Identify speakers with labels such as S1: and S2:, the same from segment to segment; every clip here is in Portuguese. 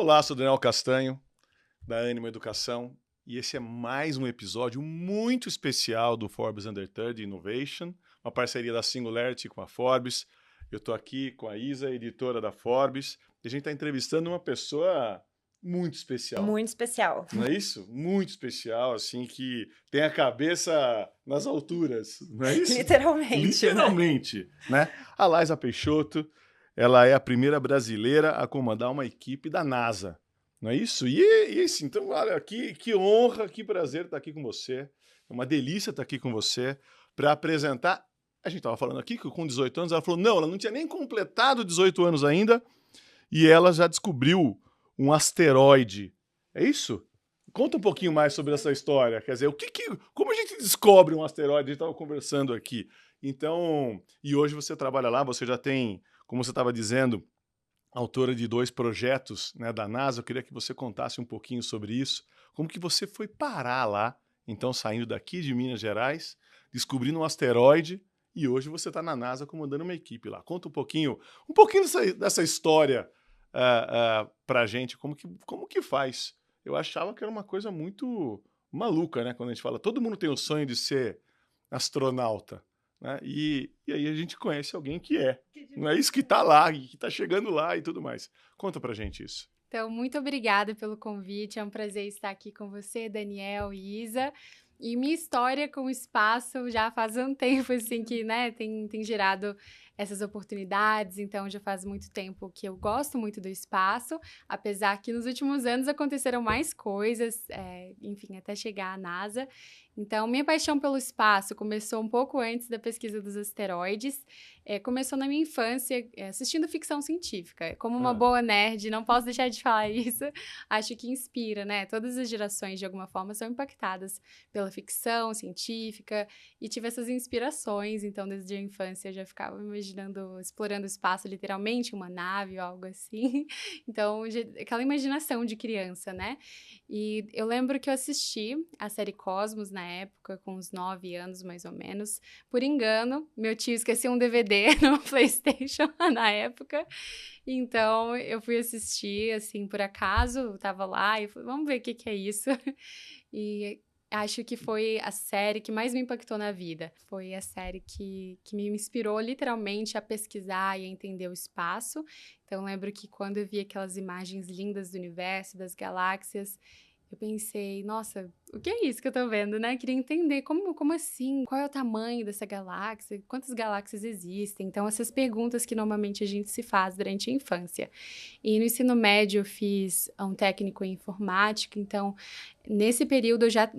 S1: Olá, sou Daniel Castanho, da Ânimo Educação, e esse é mais um episódio muito especial do Forbes Under 30 Innovation, uma parceria da Singularity com a Forbes. Eu estou aqui com a Isa, editora da Forbes, e a gente está entrevistando uma pessoa muito especial.
S2: Muito especial.
S1: Não é isso? Muito especial, assim, que tem a cabeça nas alturas, não é isso?
S2: Literalmente.
S1: Literalmente, né? A Laisa Peixoto, ela é a primeira brasileira a comandar uma equipe da NASA, não é isso? E isso, então, olha, que honra, que prazer estar aqui com você. É uma delícia estar aqui com você para apresentar. A gente estava falando aqui que com 18 anos, ela falou, não, ela não tinha nem completado 18 anos ainda, e ela já descobriu um asteroide. É isso? Conta um pouquinho mais sobre essa história. Quer dizer, como a gente descobre um asteroide? A gente estava conversando aqui. Então, e hoje você trabalha lá, você já tem, como você estava dizendo, autora de 2 projetos, né, da NASA. Eu queria que você contasse um pouquinho sobre isso. Como que você foi parar lá, então saindo daqui de Minas Gerais, descobrindo um asteroide, e hoje você está na NASA comandando uma equipe lá. Conta um pouquinho dessa história para a gente, como que faz. Eu achava que era uma coisa muito maluca, né? Quando a gente fala, todo mundo tem o sonho de ser astronauta, né? E aí a gente conhece alguém que é. Não é isso que está lá, que está chegando lá e tudo mais. Conta pra gente isso.
S3: Então, muito obrigada pelo convite. É um prazer estar aqui com você, Daniel e Isa. E minha história com o espaço já faz um tempo, assim, que, né, tem gerado essas oportunidades. Então, já faz muito tempo que eu gosto muito do espaço, apesar que nos últimos anos aconteceram mais coisas, enfim, até chegar à NASA. Então, minha paixão pelo espaço começou um pouco antes da pesquisa dos asteroides. Começou na minha infância, assistindo ficção científica. Como uma boa nerd, não posso deixar de falar isso. Acho que inspira, né? Todas as gerações, de alguma forma, são impactadas pela ficção científica. E tive essas inspirações. Então, desde a infância, eu já ficava imaginando, explorando o espaço, literalmente, uma nave ou algo assim. Então, aquela imaginação de criança, né? E eu lembro que eu assisti a série Cosmos na época, com uns 9 anos, mais ou menos. Por engano, meu tio esqueceu um DVD no PlayStation na época. Então, eu fui assistir, assim, por acaso. Eu tava lá e falei, vamos ver o que é isso. E acho que foi a série que mais me impactou na vida. Foi a série que me inspirou, literalmente, a pesquisar e a entender o espaço. Então, eu lembro que quando eu vi aquelas imagens lindas do universo, das galáxias, eu pensei, nossa, o que é isso que eu tô vendo, né? Queria entender como assim, qual é o tamanho dessa galáxia, quantas galáxias existem. Então, essas perguntas que normalmente a gente se faz durante a infância. E no ensino médio eu fiz um técnico em informática, então nesse período eu já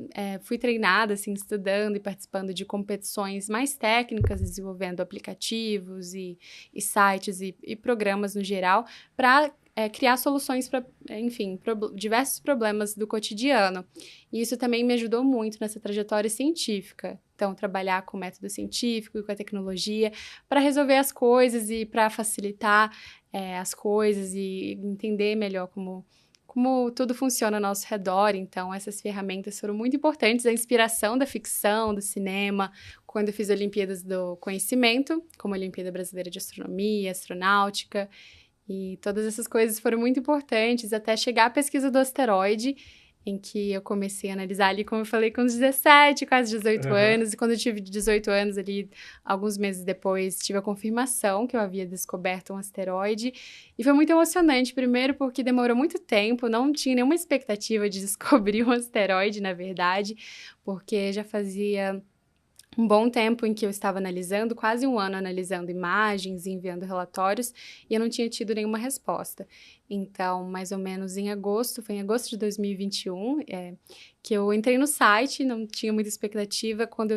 S3: fui treinada, assim, estudando e participando de competições mais técnicas, desenvolvendo aplicativos e sites e programas no geral, para criar soluções para, enfim, diversos problemas do cotidiano. E isso também me ajudou muito nessa trajetória científica. Então, trabalhar com o método científico e com a tecnologia para resolver as coisas e para facilitar as coisas e entender melhor como tudo funciona ao nosso redor. Então, essas ferramentas foram muito importantes. A inspiração da ficção, do cinema, quando eu fiz Olimpíadas do Conhecimento, como a Olimpíada Brasileira de Astronomia, Astronáutica. E todas essas coisas foram muito importantes até chegar à pesquisa do asteroide, em que eu comecei a analisar ali, como eu falei, com uns 17, quase 18 anos. E quando eu tive 18 anos ali, alguns meses depois, tive a confirmação que eu havia descoberto um asteroide. E foi muito emocionante, primeiro porque demorou muito tempo, não tinha nenhuma expectativa de descobrir um asteroide, na verdade, porque já fazia um bom tempo em que eu estava analisando, quase um ano analisando imagens e enviando relatórios, e eu não tinha tido nenhuma resposta. Então, mais ou menos em agosto, foi em agosto de 2021, que eu entrei no site, não tinha muita expectativa. Quando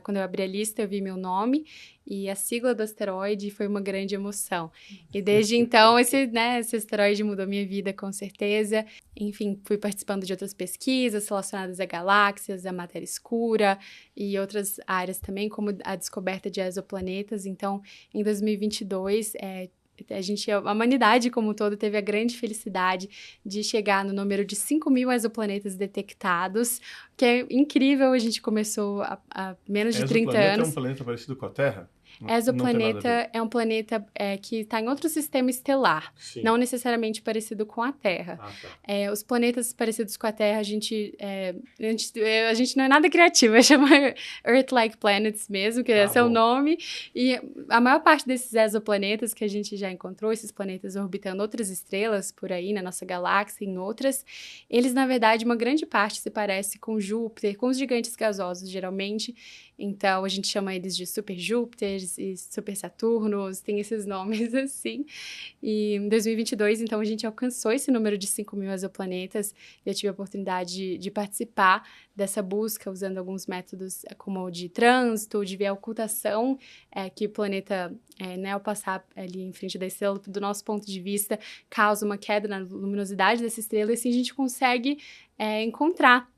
S3: quando eu abri a lista, eu vi meu nome e a sigla do asteroide, foi uma grande emoção. E desde então, esse asteroide mudou minha vida, com certeza. Enfim, fui participando de outras pesquisas relacionadas a galáxias, a matéria escura e outras áreas também, como a descoberta de exoplanetas. Então, em 2022, a humanidade como um todo teve a grande felicidade de chegar no número de 5.000 exoplanetas detectados, que é incrível. A gente começou há menos de 30 anos.
S1: Exoplaneta é um planeta parecido com a Terra?
S3: Exoplaneta é um planeta que está em outro sistema estelar,
S1: Sim.
S3: não necessariamente parecido com a Terra.
S1: Tá.
S3: Os planetas parecidos com a Terra, a gente não é nada criativo, chama Earth-like planets mesmo, que esse é o nome. E a maior parte desses exoplanetas que a gente já encontrou, esses planetas orbitando outras estrelas por aí, na nossa galáxia e em outras, eles, na verdade, uma grande parte se parece com Júpiter, com os gigantes gasosos, geralmente. Então, a gente chama eles de Super Júpiters e Super Saturnos, tem esses nomes assim. E em 2022, então, a gente alcançou esse número de 5.000 exoplanetas e eu tive a oportunidade de participar dessa busca usando alguns métodos como de trânsito, de ver a ocultação que o planeta, ao passar ali em frente da estrela, do nosso ponto de vista, causa uma queda na luminosidade dessa estrela e assim a gente consegue encontrar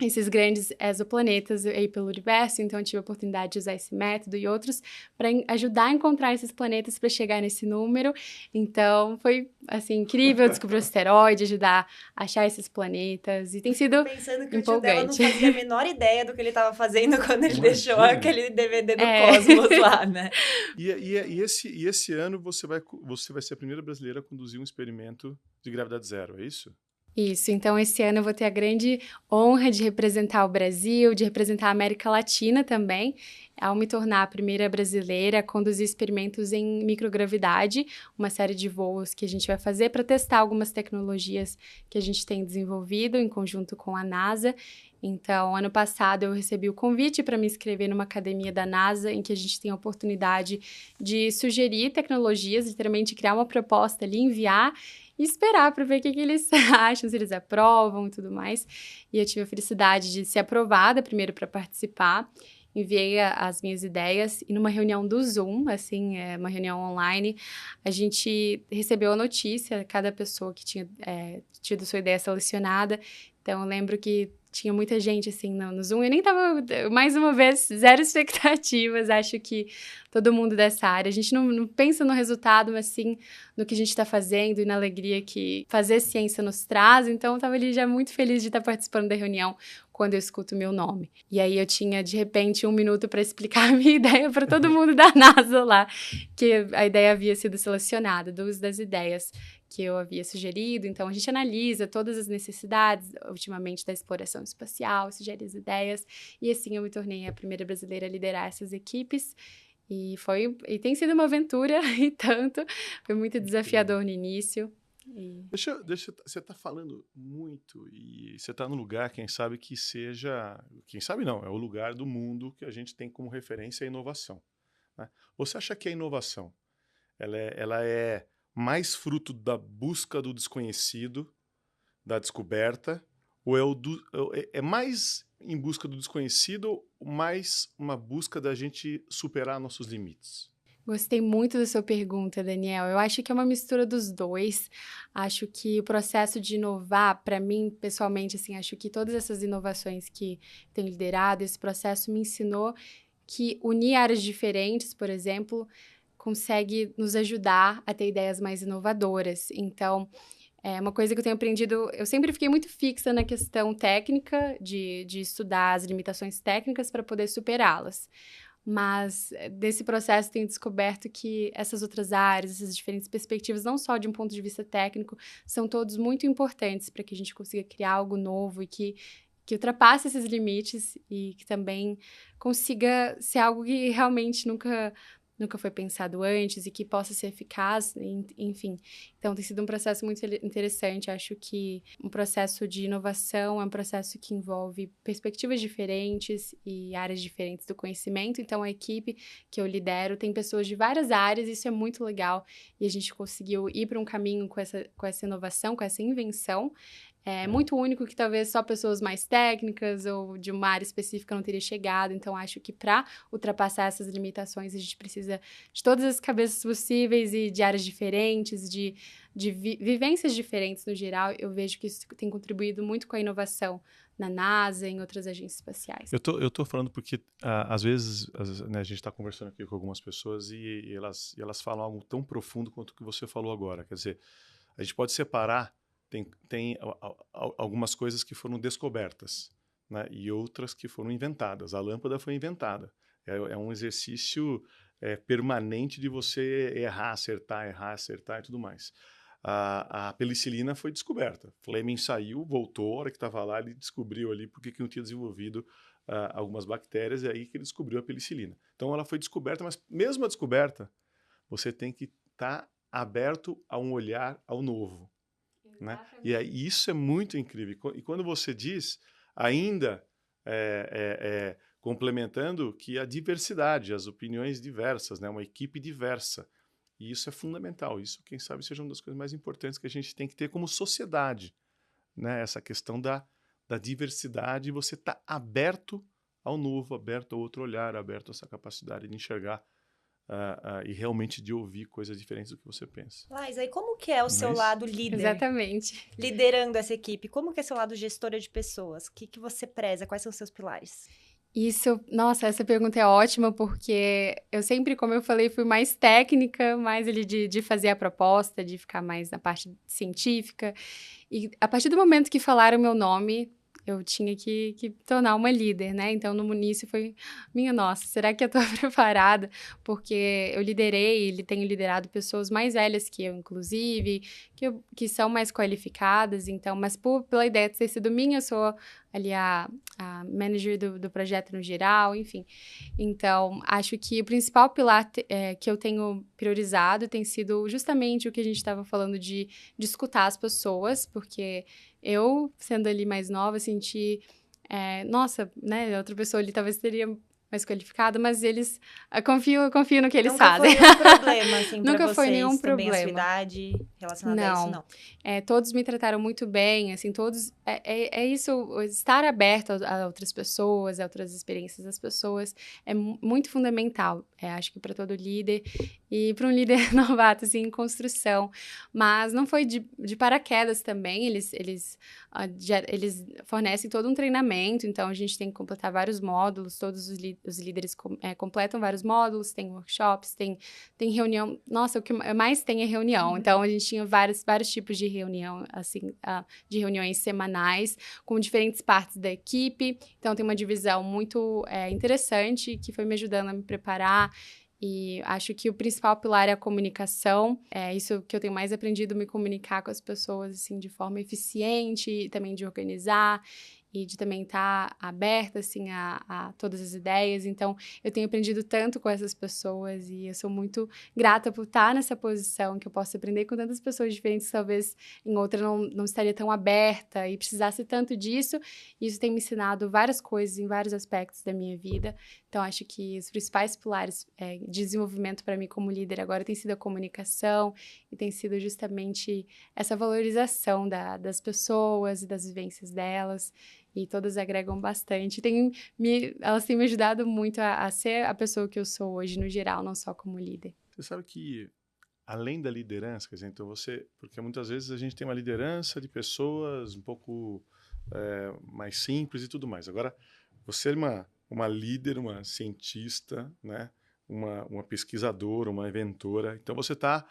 S3: esses grandes exoplanetas aí pelo universo. Então eu tive a oportunidade de usar esse método e outros para ajudar a encontrar esses planetas para chegar nesse número. Então foi assim incrível descobrir o asteroide, ajudar a achar esses planetas e tem sido
S2: pensando que
S3: empolgante.
S2: O tio dela não fazia a menor ideia do que ele estava fazendo quando ele deixou aquele DVD do Cosmos lá, né?
S1: E esse ano você vai ser a primeira brasileira a conduzir um experimento de gravidade zero, é isso?
S3: Isso, então esse ano eu vou ter a grande honra de representar o Brasil, de representar a América Latina também, ao me tornar a primeira brasileira a conduzir experimentos em microgravidade, uma série de voos que a gente vai fazer para testar algumas tecnologias que a gente tem desenvolvido em conjunto com a NASA. Então, ano passado eu recebi o convite para me inscrever numa academia da NASA, em que a gente tem a oportunidade de sugerir tecnologias, literalmente criar uma proposta ali, enviar e esperar para ver o que eles acham, se eles aprovam e tudo mais. E eu tive a felicidade de ser aprovada primeiro para participar. Enviei as minhas ideias e numa reunião do Zoom, assim, uma reunião online, a gente recebeu a notícia, cada pessoa que tinha tido sua ideia selecionada. Então, eu lembro que tinha muita gente, assim, no Zoom. Eu nem tava, mais uma vez, zero expectativas. Acho que todo mundo dessa área, a gente não pensa no resultado, mas sim no que a gente está fazendo e na alegria que fazer ciência nos traz. Então, eu tava ali já muito feliz de estar participando da reunião quando eu escuto o meu nome. E aí, eu tinha, de repente, 1 minuto para explicar a minha ideia para todo mundo da NASA lá, que a ideia havia sido selecionada, 2 das ideias que eu havia sugerido. Então, a gente analisa todas as necessidades, ultimamente, da exploração espacial, sugere as ideias, e assim eu me tornei a primeira brasileira a liderar essas equipes, e tem sido uma aventura, e tanto, foi muito desafiador no início.
S1: Você está falando muito, e você está num lugar, quem sabe que seja, quem sabe não, é o lugar do mundo que a gente tem como referência a inovação, né? Você acha que a inovação, ela é mais fruto da busca do desconhecido, da descoberta, ou é mais em busca do desconhecido, mais uma busca da gente superar nossos limites?
S3: Gostei muito da sua pergunta, Daniel. Eu acho que é uma mistura dos dois. Acho que o processo de inovar, para mim, pessoalmente, assim, acho que todas essas inovações que tenho liderado, esse processo me ensinou que unir áreas diferentes, por exemplo, consegue nos ajudar a ter ideias mais inovadoras. Então, uma coisa que eu tenho aprendido, eu sempre fiquei muito fixa na questão técnica, de estudar as limitações técnicas para poder superá-las. Mas, desse processo, tenho descoberto que essas outras áreas, essas diferentes perspectivas, não só de um ponto de vista técnico, são todos muito importantes para que a gente consiga criar algo novo e que ultrapasse esses limites e que também consiga ser algo que realmente nunca foi pensado antes e que possa ser eficaz, enfim. Então, tem sido um processo muito interessante. Acho que um processo de inovação é um processo que envolve perspectivas diferentes e áreas diferentes do conhecimento. Então, a equipe que eu lidero tem pessoas de várias áreas, isso é muito legal. E a gente conseguiu ir para um caminho com essa inovação, com essa invenção, muito único que talvez só pessoas mais técnicas ou de uma área específica não teria chegado. Então, acho que para ultrapassar essas limitações, a gente precisa de todas as cabeças possíveis e de áreas diferentes, de vivências diferentes no geral. Eu vejo que isso tem contribuído muito com a inovação na NASA, em outras agências espaciais.
S1: Eu tô falando porque, às vezes, né, a gente está conversando aqui com algumas pessoas e elas falam algo tão profundo quanto o que você falou agora. Quer dizer, a gente pode separar, tem algumas coisas que foram descobertas, né, e outras que foram inventadas. A lâmpada foi inventada. É um exercício permanente de você errar, acertar e tudo mais. A penicilina foi descoberta. Fleming saiu, voltou, a hora que estava lá, ele descobriu ali porque que não tinha desenvolvido algumas bactérias, e aí que ele descobriu a penicilina. Então ela foi descoberta, mas mesmo a descoberta, você tem que estar aberto a um olhar ao novo. Né? E aí, isso é muito incrível. E quando você diz, ainda complementando que a diversidade, as opiniões diversas, né? Uma equipe diversa. E isso é fundamental. Isso, quem sabe, seja uma das coisas mais importantes que a gente tem que ter como sociedade. Né? Essa questão da diversidade, você está aberto ao novo, aberto a outro olhar, aberto a essa capacidade de enxergar e realmente de ouvir coisas diferentes do que você pensa.
S2: Lais, aí como que é o seu lado líder?
S3: Exatamente.
S2: Liderando essa equipe. Como que é seu lado gestora de pessoas? O que você preza? Quais são os seus pilares?
S3: Nossa, essa pergunta é ótima, porque eu sempre, como eu falei, fui mais técnica, mais ali de fazer a proposta, de ficar mais na parte científica. E a partir do momento que falaram meu nome, eu tinha que tornar uma líder, né? Então, no início foi, minha nossa, será que eu tô preparada? Porque eu tenho liderado pessoas mais velhas que eu, inclusive, que são mais qualificadas, então, mas pela ideia de ter sido minha, eu sou ali a manager do projeto no geral, enfim. Então, acho que o principal pilar que eu tenho priorizado tem sido justamente o que a gente estava falando de escutar as pessoas, porque eu, sendo ali mais nova, senti, nossa, né, outra pessoa ali talvez teria mais qualificada, mas eles, eu confio no que eles fazem.
S2: Nunca foi nenhum problema, assim,
S3: Nunca
S2: pra vocês,
S3: foi nenhum
S2: também
S3: problema.
S2: a sua idade relacionada a isso, não?
S3: Todos me trataram muito bem, assim, todos, é isso, estar aberto a outras pessoas, a outras experiências das pessoas, é muito fundamental, acho que para todo líder, e para um líder novato, assim, em construção, mas não foi de paraquedas também, eles fornecem todo um treinamento, então a gente tem que completar vários módulos, todos os líderes completam vários módulos, tem workshops, tem reunião, nossa, o que mais tem é reunião, então a gente tinha vários tipos de reunião, assim, de reuniões semanais, com diferentes partes da equipe, então tem uma divisão muito interessante, que foi me ajudando a me preparar. E acho que o principal pilar é a comunicação. É isso que eu tenho mais aprendido, me comunicar com as pessoas, assim, de forma eficiente, e também de organizar e de também estar aberta, assim, a todas as ideias. Então, eu tenho aprendido tanto com essas pessoas e eu sou muito grata por estar nessa posição, que eu posso aprender com tantas pessoas diferentes, que talvez em outra não estaria tão aberta e precisasse tanto disso. E isso tem me ensinado várias coisas em vários aspectos da minha vida. Então, acho que os principais pilares de desenvolvimento para mim como líder agora tem sido a comunicação e tem sido justamente essa valorização das pessoas e das vivências delas. E todas agregam bastante. Elas têm me ajudado muito a ser a pessoa que eu sou hoje, no geral, não só como líder.
S1: Você sabe que, além da liderança, quer dizer, então porque muitas vezes a gente tem uma liderança de pessoas um pouco mais simples e tudo mais. Agora, você é uma líder, uma cientista, né? Uma pesquisadora, uma inventora. Então, você está,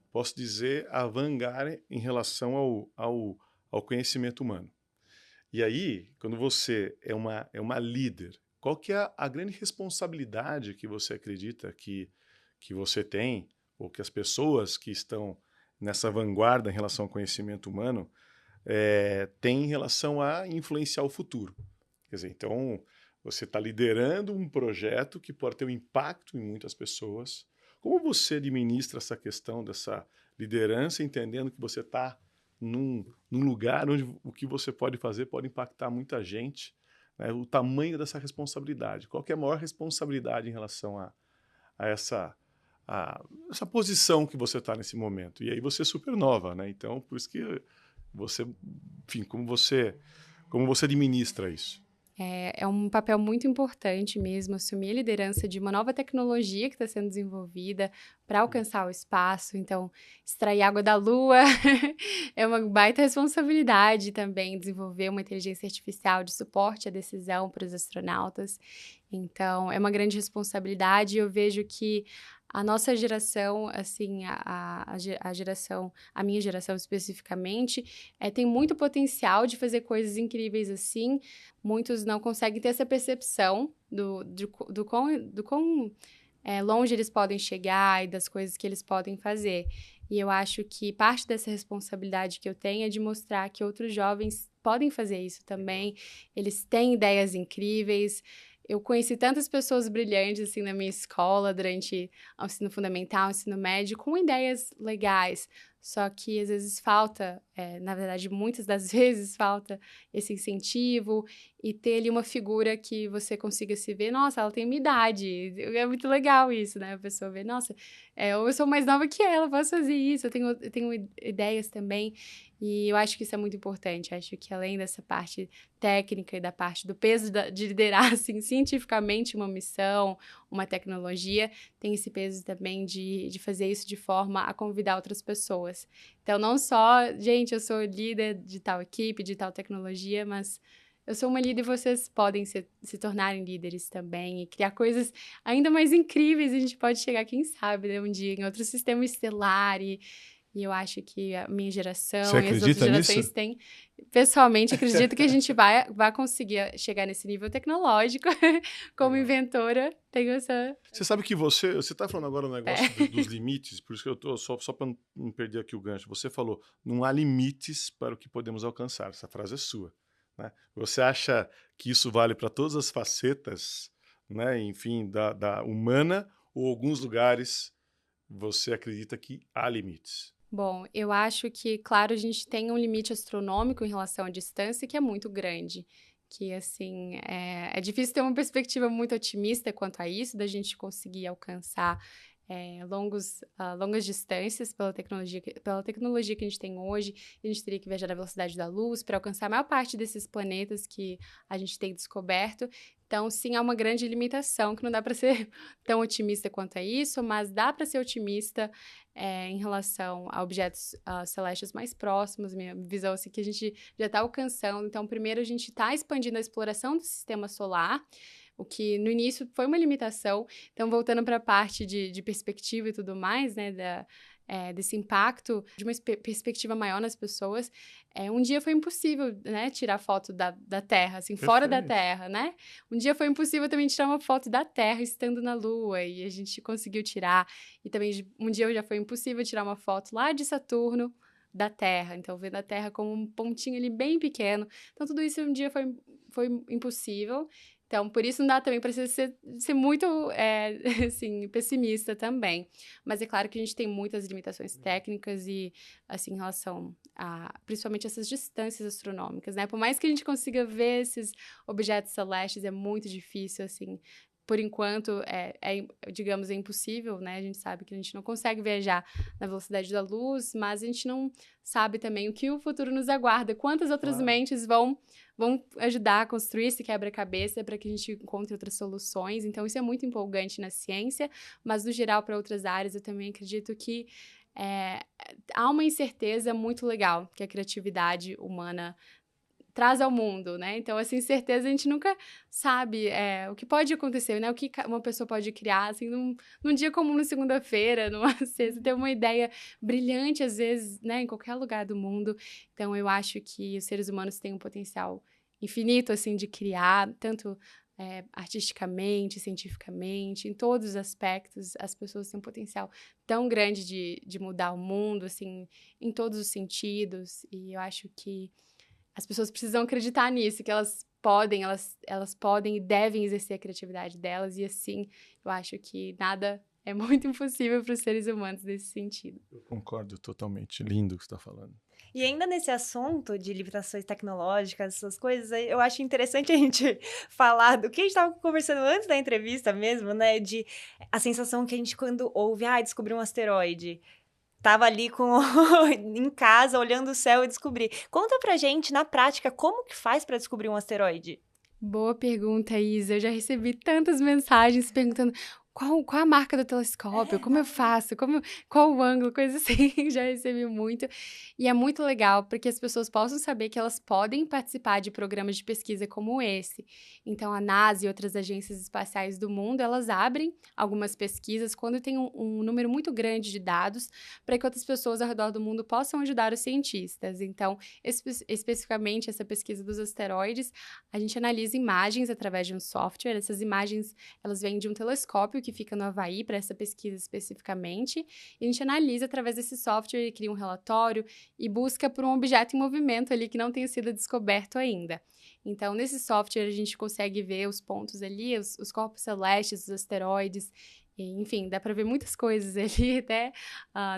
S1: posso dizer, avant-garde em relação ao conhecimento humano. E aí, quando você é uma líder, qual que é a grande responsabilidade que você acredita que você tem, ou que as pessoas que estão nessa vanguarda em relação ao conhecimento humano têm em relação a influenciar o futuro? Quer dizer, então, você está liderando um projeto que pode ter um impacto em muitas pessoas. Como você administra essa questão dessa liderança, entendendo que você está num lugar onde o que você pode fazer pode impactar muita gente, né? O tamanho dessa responsabilidade. Qual que é a maior responsabilidade em relação a essa posição que você está nesse momento? E aí você é super nova, né? Então, por isso que enfim, como você administra isso?
S3: É um papel muito importante mesmo assumir a liderança de uma nova tecnologia que está sendo desenvolvida para alcançar o espaço. Então, extrair água da Lua é uma baita responsabilidade também, desenvolver uma inteligência artificial de suporte à decisão para os astronautas. Então, é uma grande responsabilidade e eu vejo que a nossa geração, assim, a minha geração especificamente, tem muito potencial de fazer coisas incríveis assim. Muitos não conseguem ter essa percepção do quão longe eles podem chegar e das coisas que eles podem fazer. E eu acho que parte dessa responsabilidade que eu tenho é de mostrar que outros jovens podem fazer isso também. Eles têm ideias incríveis. Eu conheci tantas pessoas brilhantes, assim, na minha escola, durante o ensino fundamental, o ensino médio, com ideias legais. Só que, às vezes, falta, na verdade, muitas das vezes, falta esse incentivo e ter ali uma figura que você consiga se ver, nossa, ela tem minha idade. É muito legal isso, né? A pessoa vê, nossa, eu sou mais nova que ela, posso fazer isso, eu tenho ideias também. E eu acho que isso é muito importante. Acho que além dessa parte técnica e da parte do peso de liderar, assim, cientificamente uma missão, uma tecnologia, tem esse peso também de fazer isso de forma a convidar outras pessoas. Então, não só, gente, eu sou líder de tal equipe, de tal tecnologia, mas eu sou uma líder e vocês podem se tornarem líderes também e criar coisas ainda mais incríveis. A gente pode chegar, quem sabe, né, um dia em outro sistema estelar e eu acho que a minha geração e as outras gerações têm... Pessoalmente, acredito que a gente vai conseguir chegar nesse nível tecnológico. Como inventora, tenho essa...
S1: Você sabe que você está falando agora um negócio dos limites, por isso que eu estou, só para não perder aqui o gancho, você falou, não há limites para o que podemos alcançar. Essa frase é sua. Né? Você acha que isso vale para todas as facetas, né, enfim, da humana, ou alguns lugares você acredita que há limites?
S3: Bom, eu acho que, claro, a gente tem um limite astronômico em relação à distância que é muito grande. Que, assim, é difícil ter uma perspectiva muito otimista quanto a isso, da gente conseguir alcançar longas distâncias pela tecnologia que a gente tem hoje. A gente teria que viajar na velocidade da luz para alcançar a maior parte desses planetas que a gente tem descoberto. Então, sim, há uma grande limitação, que não dá para ser tão otimista quanto a isso, mas dá para ser otimista em relação a objetos celestes mais próximos. Minha visão é que a gente já está alcançando. Então, primeiro, a gente está expandindo a exploração do sistema solar, o que no início foi uma limitação. Então, voltando para a parte de perspectiva e tudo mais, né, desse impacto, de uma perspectiva maior nas pessoas, um dia foi impossível, né, tirar foto da Terra, assim, fora da Terra, né? Um dia foi impossível também tirar uma foto da Terra estando na Lua, e a gente conseguiu tirar. E também, um dia já foi impossível tirar uma foto lá de Saturno, da Terra, então vendo a Terra como um pontinho ali bem pequeno. Então, tudo isso um dia foi impossível. Então, por isso não dá também para ser muito, assim, pessimista também. Mas é claro que a gente tem muitas limitações técnicas e, assim, em relação a, principalmente, essas distâncias astronômicas, né? Por mais que a gente consiga ver esses objetos celestes, é muito difícil, assim. Por enquanto, digamos, é impossível, né? A gente sabe que a gente não consegue viajar na velocidade da luz, mas a gente não sabe também o que o futuro nos aguarda. Quantas outras mentes vão ajudar a construir esse quebra-cabeça para que a gente encontre outras soluções. Então, isso é muito empolgante na ciência, mas, no geral, para outras áreas, eu também acredito que há uma incerteza muito legal que a criatividade humana traz ao mundo, né? Então, essa incerteza a gente nunca sabe o que pode acontecer, né? O que uma pessoa pode criar, assim, num dia comum, na segunda-feira, numa sexta, ter uma ideia brilhante, às vezes, né? Em qualquer lugar do mundo. Então, eu acho que os seres humanos têm um potencial infinito, assim, de criar, tanto artisticamente, cientificamente, em todos os aspectos, as pessoas têm um potencial tão grande de mudar o mundo, assim, em todos os sentidos. E eu acho que as pessoas precisam acreditar nisso, que elas podem e devem exercer a criatividade delas, e assim, eu acho que nada é muito impossível para os seres humanos nesse sentido.
S1: Eu concordo totalmente. Lindo o que você está falando.
S2: E ainda nesse assunto de limitações tecnológicas, essas coisas, eu acho interessante a gente falar do que a gente estava conversando antes da entrevista mesmo, né? De a sensação que a gente, quando ouve, descobriu um asteroide. tava ali em casa, olhando o céu e descobri. Conta pra gente, na prática, como que faz para descobrir um asteroide?
S3: Boa pergunta, Isa. Eu já recebi tantas mensagens perguntando qual a marca do telescópio, como eu faço, qual o ângulo, coisa assim. Já recebi muito. E é muito legal para que as pessoas possam saber que elas podem participar de programas de pesquisa como esse. Então, a NASA e outras agências espaciais do mundo, elas abrem algumas pesquisas quando tem um número muito grande de dados para que outras pessoas ao redor do mundo possam ajudar os cientistas. Então, especificamente essa pesquisa dos asteroides, a gente analisa imagens através de um software. Essas imagens, elas vêm de um telescópio que fica no Havaí para essa pesquisa especificamente. E a gente analisa através desse software, cria um relatório e busca por um objeto em movimento ali que não tenha sido descoberto ainda. Então, nesse software, a gente consegue ver os pontos ali, os corpos celestes, os asteroides. Enfim, dá para ver muitas coisas ali, até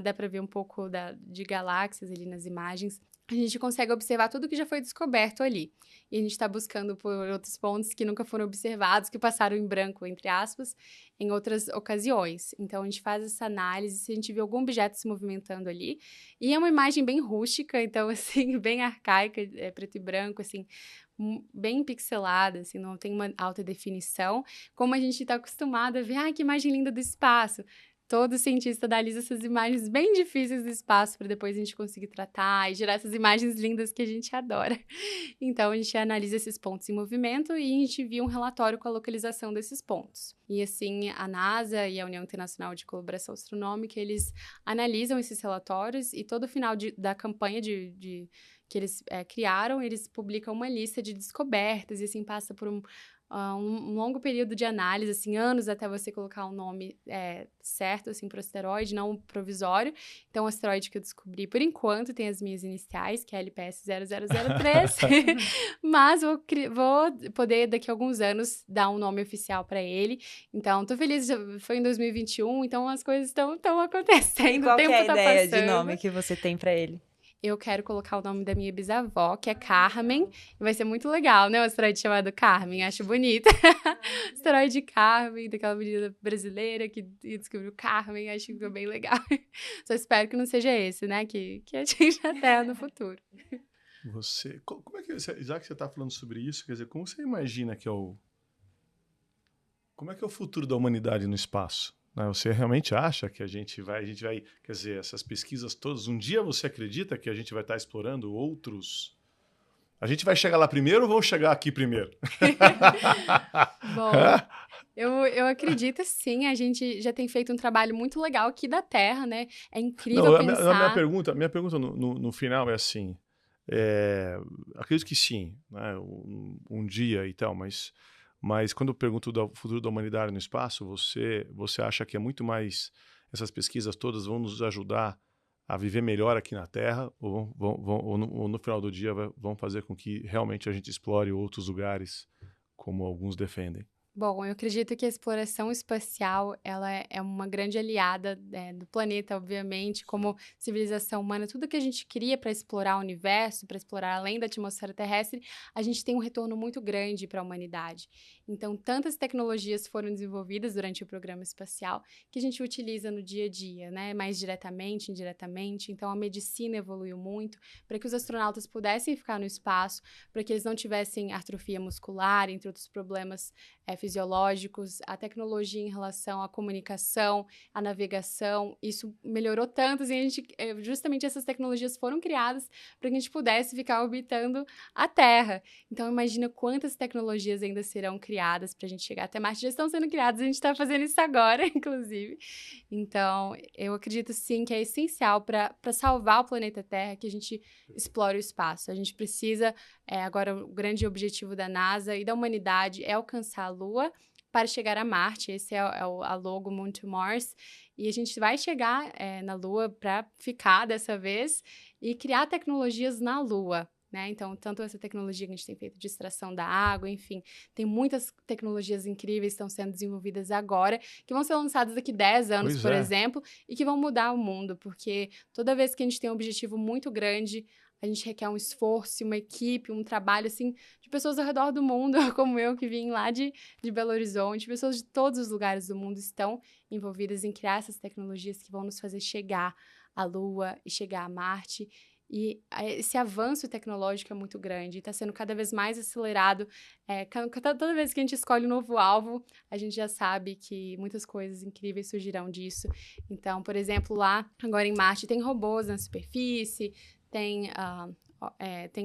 S3: dá para ver um pouco de galáxias ali nas imagens. A gente consegue observar tudo que já foi descoberto ali. E a gente está buscando por outros pontos que nunca foram observados, que passaram em branco, entre aspas, em outras ocasiões. Então, a gente faz essa análise, se a gente vê algum objeto se movimentando ali. E é uma imagem bem rústica, então, assim, bem arcaica, preto e branco, assim, bem pixelada, assim, não tem uma alta definição, como a gente está acostumado a ver, que imagem linda do espaço. Todo cientista analisa essas imagens bem difíceis do espaço para depois a gente conseguir tratar e gerar essas imagens lindas que a gente adora. Então, a gente analisa esses pontos em movimento e a gente envia um relatório com a localização desses pontos. E assim, a NASA e a União Internacional de Colaboração Astronômica, eles analisam esses relatórios e todo final da campanha que eles criaram, eles publicam uma lista de descobertas e assim passa por um longo período de análise, assim, anos até você colocar um nome certo, assim, para o asteroide, não um provisório. Então, o asteroide que eu descobri, por enquanto, tem as minhas iniciais, que é LPS 0003, mas vou poder, daqui a alguns anos, dar um nome oficial para ele. Então, tô feliz, foi em 2021, então as coisas estão acontecendo.
S2: E qual que é a ideia de
S3: passando.
S2: nome que você tem para ele?
S3: Eu quero colocar o nome da minha bisavó, que é Carmen. Vai ser muito legal, né? Um asteroide chamado Carmen, acho bonito. Asteroide Carmen, daquela menina brasileira que descobriu Carmen, acho que ficou bem legal. Só espero que não seja esse, né? Que atinja a Terra no futuro.
S1: Como é que, já que você está falando sobre isso, quer dizer, como você imagina que como é que é o futuro da humanidade no espaço? Você realmente acha que a gente vai, quer dizer, essas pesquisas todas, um dia você acredita que a gente vai estar explorando outros? A gente vai chegar lá primeiro ou vamos chegar aqui primeiro?
S3: Bom, eu acredito sim, a gente já tem feito um trabalho muito legal aqui da Terra, né? É incrível pensar...
S1: A minha pergunta no final é assim, acredito que sim, né? Um dia e tal, mas quando eu pergunto do futuro da humanidade no espaço, você acha que é muito mais... Essas pesquisas todas vão nos ajudar a viver melhor aqui na Terra ou no final do dia vão fazer com que realmente a gente explore outros lugares, como alguns defendem?
S3: Bom, eu acredito que a exploração espacial ela é uma grande aliada do planeta, obviamente, como civilização humana. Tudo que a gente cria para explorar o universo, para explorar além da atmosfera terrestre, a gente tem um retorno muito grande para a humanidade. Então, tantas tecnologias foram desenvolvidas durante o programa espacial que a gente utiliza no dia a dia, né? Mais diretamente, indiretamente. Então, a medicina evoluiu muito para que os astronautas pudessem ficar no espaço, para que eles não tivessem atrofia muscular, entre outros problemas fisiológicos, a tecnologia em relação à comunicação, à navegação, isso melhorou tanto, e justamente essas tecnologias foram criadas para que a gente pudesse ficar orbitando a Terra. Então, imagina quantas tecnologias ainda serão criadas para a gente chegar até Marte. Já estão sendo criadas, a gente está fazendo isso agora, inclusive. Então, eu acredito sim que é essencial para salvar o planeta Terra que a gente explore o espaço. A gente precisa, agora, o grande objetivo da NASA e da humanidade é alcançar a Lua para chegar a Marte. Esse é a logo Moon to Mars. E a gente vai chegar na Lua para ficar dessa vez e criar tecnologias na Lua, né? Então, tanto essa tecnologia que a gente tem feito de extração da água, enfim, tem muitas tecnologias incríveis que estão sendo desenvolvidas agora, que vão ser lançadas daqui 10 anos, por exemplo, e que vão mudar o mundo, porque toda vez que a gente tem um objetivo muito grande, a gente requer um esforço, uma equipe, um trabalho, assim, de pessoas ao redor do mundo, como eu, que vim lá de Belo Horizonte. Pessoas de todos os lugares do mundo estão envolvidas em criar essas tecnologias que vão nos fazer chegar a Lua e chegar a Marte. E esse avanço tecnológico é muito grande, está sendo cada vez mais acelerado. Toda vez que a gente escolhe um novo alvo, a gente já sabe que muitas coisas incríveis surgirão disso. Então, por exemplo, lá, agora em Marte, tem robôs na superfície, tem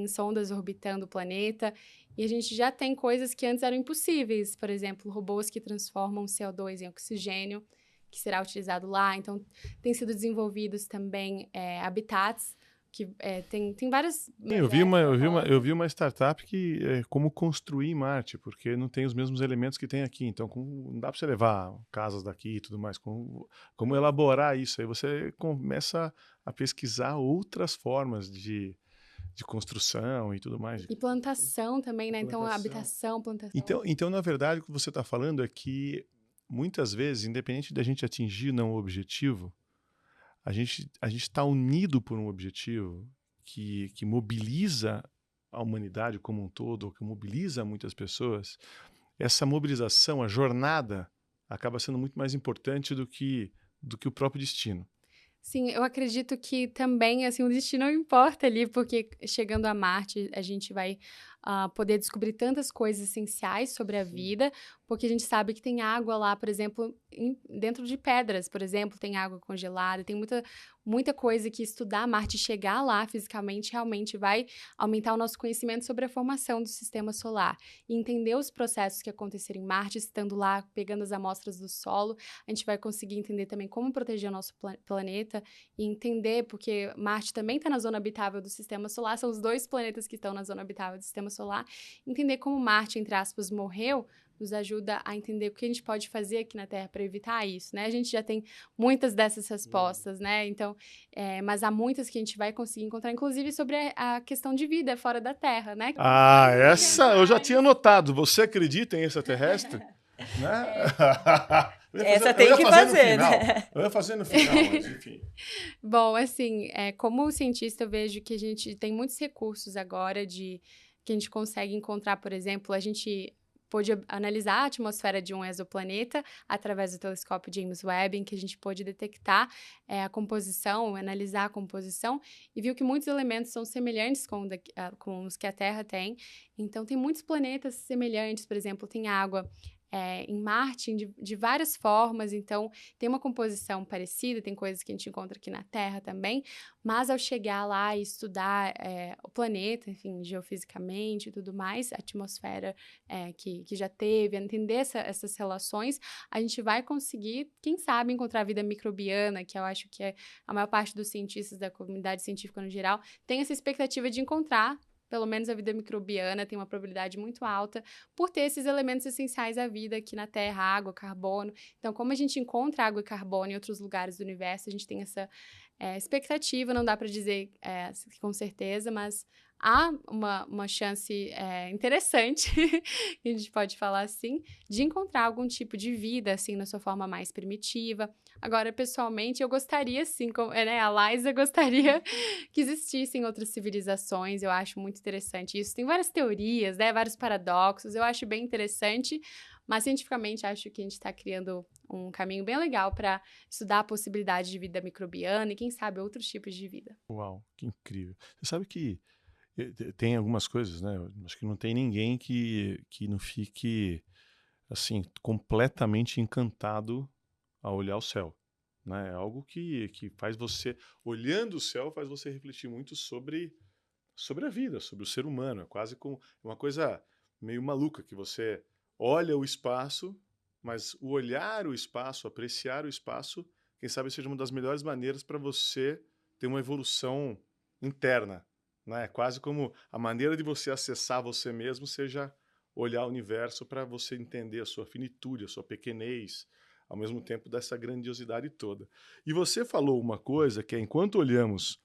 S3: sondas orbitando o planeta, e a gente já tem coisas que antes eram impossíveis. Por exemplo, robôs que transformam CO2 em oxigênio, que será utilizado lá. Então, tem sido desenvolvidos também habitats, que tem várias...
S1: Eu vi uma startup que é como construir Marte, porque não tem os mesmos elementos que tem aqui. Então, não dá para você levar casas daqui e tudo mais. Como elaborar isso? Aí você começa a pesquisar outras formas de construção e tudo mais.
S3: E plantação também, né? Então, habitação, plantação.
S1: Então, na verdade, o que você está falando é que, muitas vezes, independente da gente atingir não o objetivo, a gente está unido por um objetivo que mobiliza a humanidade como um todo, ou que mobiliza muitas pessoas. Essa mobilização, a jornada, acaba sendo muito mais importante do que o próprio destino.
S3: Sim, eu acredito que também, assim, o destino não importa ali, porque chegando a Marte, a gente vai poder descobrir tantas coisas essenciais sobre a vida, porque a gente sabe que tem água lá, por exemplo, dentro de pedras, por exemplo, tem água congelada, tem muita coisa que estudar Marte, chegar lá fisicamente, realmente vai aumentar o nosso conhecimento sobre a formação do sistema solar. E entender os processos que aconteceram em Marte, estando lá, pegando as amostras do solo, a gente vai conseguir entender também como proteger o nosso planeta e entender, porque Marte também está na zona habitável do sistema solar, são os 2 planetas que estão na zona habitável do sistema solar. Entender como Marte, entre aspas, morreu, nos ajuda a entender o que a gente pode fazer aqui na Terra para evitar isso, né? A gente já tem muitas dessas respostas, né? Então, mas há muitas que a gente vai conseguir encontrar, inclusive sobre a questão de vida fora da Terra, né?
S1: Essa eu já tinha notado. Você acredita em extraterrestre? Né?
S2: Essa tem que fazer, né?
S1: Eu ia fazer no final, mas enfim.
S3: Bom, assim, como cientista, eu vejo que a gente tem muitos recursos agora que a gente consegue encontrar, por exemplo, a gente pôde analisar a atmosfera de um exoplaneta através do telescópio James Webb, em que a gente pôde detectar a composição, analisar a composição, e viu que muitos elementos são semelhantes com os que a Terra tem. Então, tem muitos planetas semelhantes, por exemplo, tem água em Marte de várias formas, então tem uma composição parecida, tem coisas que a gente encontra aqui na Terra também, mas ao chegar lá e estudar o planeta, enfim, geofisicamente e tudo mais, a atmosfera que já teve, entender essas relações, a gente vai conseguir, quem sabe, encontrar vida microbiana, que eu acho que a maior parte dos cientistas da comunidade científica no geral tem essa expectativa de encontrar. Pelo menos a vida microbiana tem uma probabilidade muito alta por ter esses elementos essenciais à vida aqui na Terra, água, carbono. Então, como a gente encontra água e carbono em outros lugares do universo, a gente tem essa expectativa, não dá para dizer com certeza, mas há uma chance interessante, que a gente pode falar assim, de encontrar algum tipo de vida, assim, na sua forma mais primitiva. Agora, pessoalmente, eu gostaria, sim, a Liza gostaria que existissem outras civilizações, eu acho muito interessante isso. Tem várias teorias, né, vários paradoxos, eu acho bem interessante, mas cientificamente acho que a gente está criando um caminho bem legal para estudar a possibilidade de vida microbiana e, quem sabe, outros tipos de vida.
S1: Uau, que incrível. Você sabe que tem algumas coisas, né? Acho que não tem ninguém que não fique, assim, completamente encantado ao olhar o céu, né? É algo que faz você, olhando o céu, faz você refletir muito sobre a vida, sobre o ser humano. É quase como uma coisa meio maluca, que você olha o espaço, mas o olhar o espaço, apreciar o espaço, quem sabe seja uma das melhores maneiras para você ter uma evolução interna, né? É quase como a maneira de você acessar você mesmo seja olhar o universo para você entender a sua finitude, a sua pequenez, ao mesmo tempo dessa grandiosidade toda. E você falou uma coisa que é, enquanto olhamos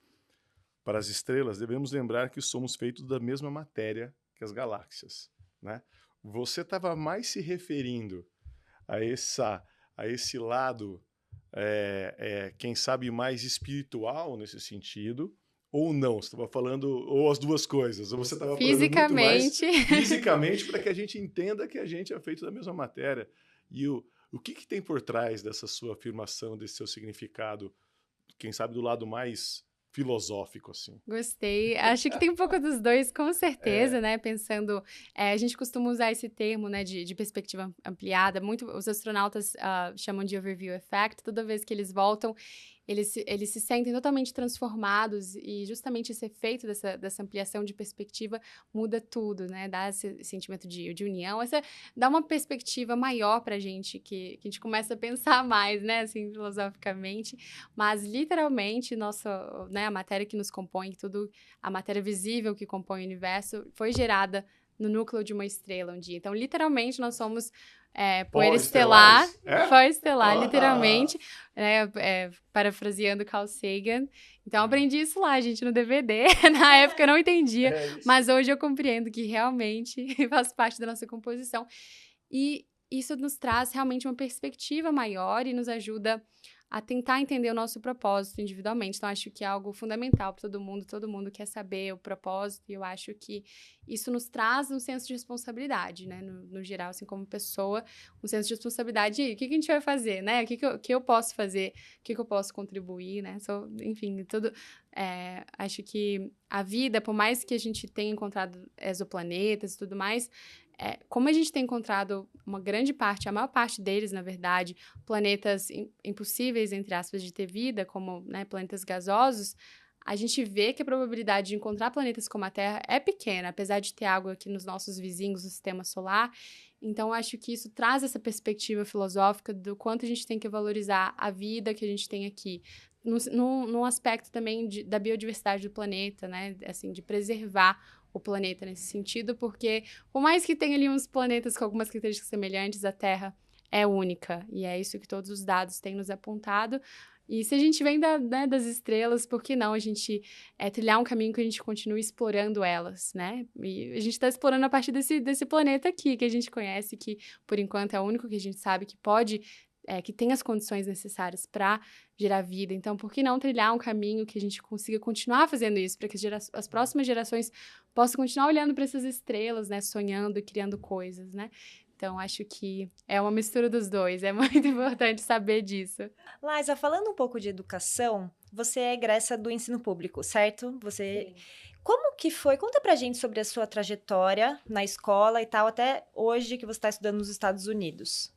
S1: para as estrelas, devemos lembrar que somos feitos da mesma matéria que as galáxias, né? Você estava mais se referindo a esse lado, quem sabe, mais espiritual nesse sentido, ou não? Você estava falando, ou as duas coisas? Ou você estava falando muito mais fisicamente, para que a gente entenda que a gente é feito da mesma matéria. E o que tem por trás dessa sua afirmação, desse seu significado quem sabe, do lado mais filosófico, assim.
S3: Gostei. Acho que tem um pouco dos dois, com certeza, né? Pensando, a gente costuma usar esse termo, né, de perspectiva ampliada. Muito, os astronautas chamam de overview effect. Toda vez que eles voltam, eles se sentem totalmente transformados e justamente esse efeito dessa ampliação de perspectiva muda tudo, né? Dá esse sentimento de união, dá uma perspectiva maior pra gente, que a gente começa a pensar mais, né, assim, filosoficamente, mas literalmente né, a matéria que nos compõe, tudo, a matéria visível que compõe o universo foi gerada no núcleo de uma estrela um dia. Então, literalmente, nós somos poeira estelar, pó estelar, literalmente, parafraseando Carl Sagan. Então, aprendi isso lá, gente, no DVD. Na época eu não entendia, mas hoje eu compreendo que realmente faz parte da nossa composição. E isso nos traz realmente uma perspectiva maior e nos ajuda a tentar entender o nosso propósito individualmente. Então, acho que é algo fundamental para todo mundo quer saber o propósito, e eu acho que isso nos traz um senso de responsabilidade, né, no geral, assim, como pessoa, um senso de responsabilidade, e o que a gente vai fazer, né, o que eu posso fazer, o que eu posso contribuir, né, enfim, tudo, acho que a vida, por mais que a gente tenha encontrado exoplanetas e tudo mais, como a gente tem encontrado uma grande parte, a maior parte deles, na verdade, planetas impossíveis, entre aspas, de ter vida, como, né, planetas gasosos, a gente vê que a probabilidade de encontrar planetas como a Terra é pequena, apesar de ter água aqui nos nossos vizinhos do sistema solar. Então, acho que isso traz essa perspectiva filosófica do quanto a gente tem que valorizar a vida que a gente tem aqui. Num aspecto também da biodiversidade do planeta, né? Assim, de preservar o planeta nesse sentido, porque por mais que tenha ali uns planetas com algumas características semelhantes, a Terra é única, e é isso que todos os dados têm nos apontado. E se a gente vem das estrelas, por que não a gente trilhar um caminho que a gente continue explorando elas, né? E a gente está explorando a partir desse planeta aqui, que a gente conhece, que por enquanto é o único que a gente sabe que pode, que tem as condições necessárias para gerar vida. Então, por que não trilhar um caminho que a gente consiga continuar fazendo isso, para que as próximas gerações possam continuar olhando para essas estrelas, né? Sonhando e criando coisas, né? Então, acho que é uma mistura dos dois. É muito importante saber disso.
S2: Laísa, falando um pouco de educação, você é egressa do ensino público, certo?
S3: Sim.
S2: Como que foi? Conta pra gente sobre a sua trajetória na escola e tal, até hoje que você está estudando nos Estados Unidos.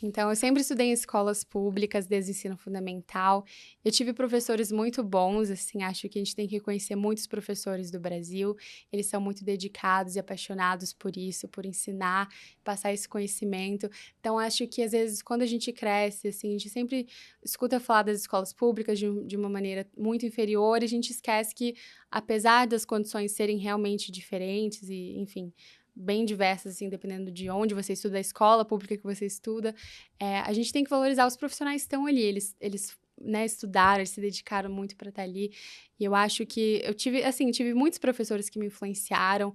S3: Então, eu sempre estudei em escolas públicas, desde o ensino fundamental. Eu tive professores muito bons, assim, acho que a gente tem que reconhecer muitos professores do Brasil. Eles são muito dedicados e apaixonados por isso, por ensinar, passar esse conhecimento. Então, acho que, às vezes, quando a gente cresce, assim, a gente sempre escuta falar das escolas públicas de uma maneira muito inferior, e a gente esquece que, apesar das condições serem realmente diferentes e, enfim, bem diversas, assim, dependendo de onde você estuda, a escola pública que você estuda, a gente tem que valorizar os profissionais que estão ali, eles né, estudaram, eles se dedicaram muito para estar ali, e eu acho que eu tive muitos professores que me influenciaram,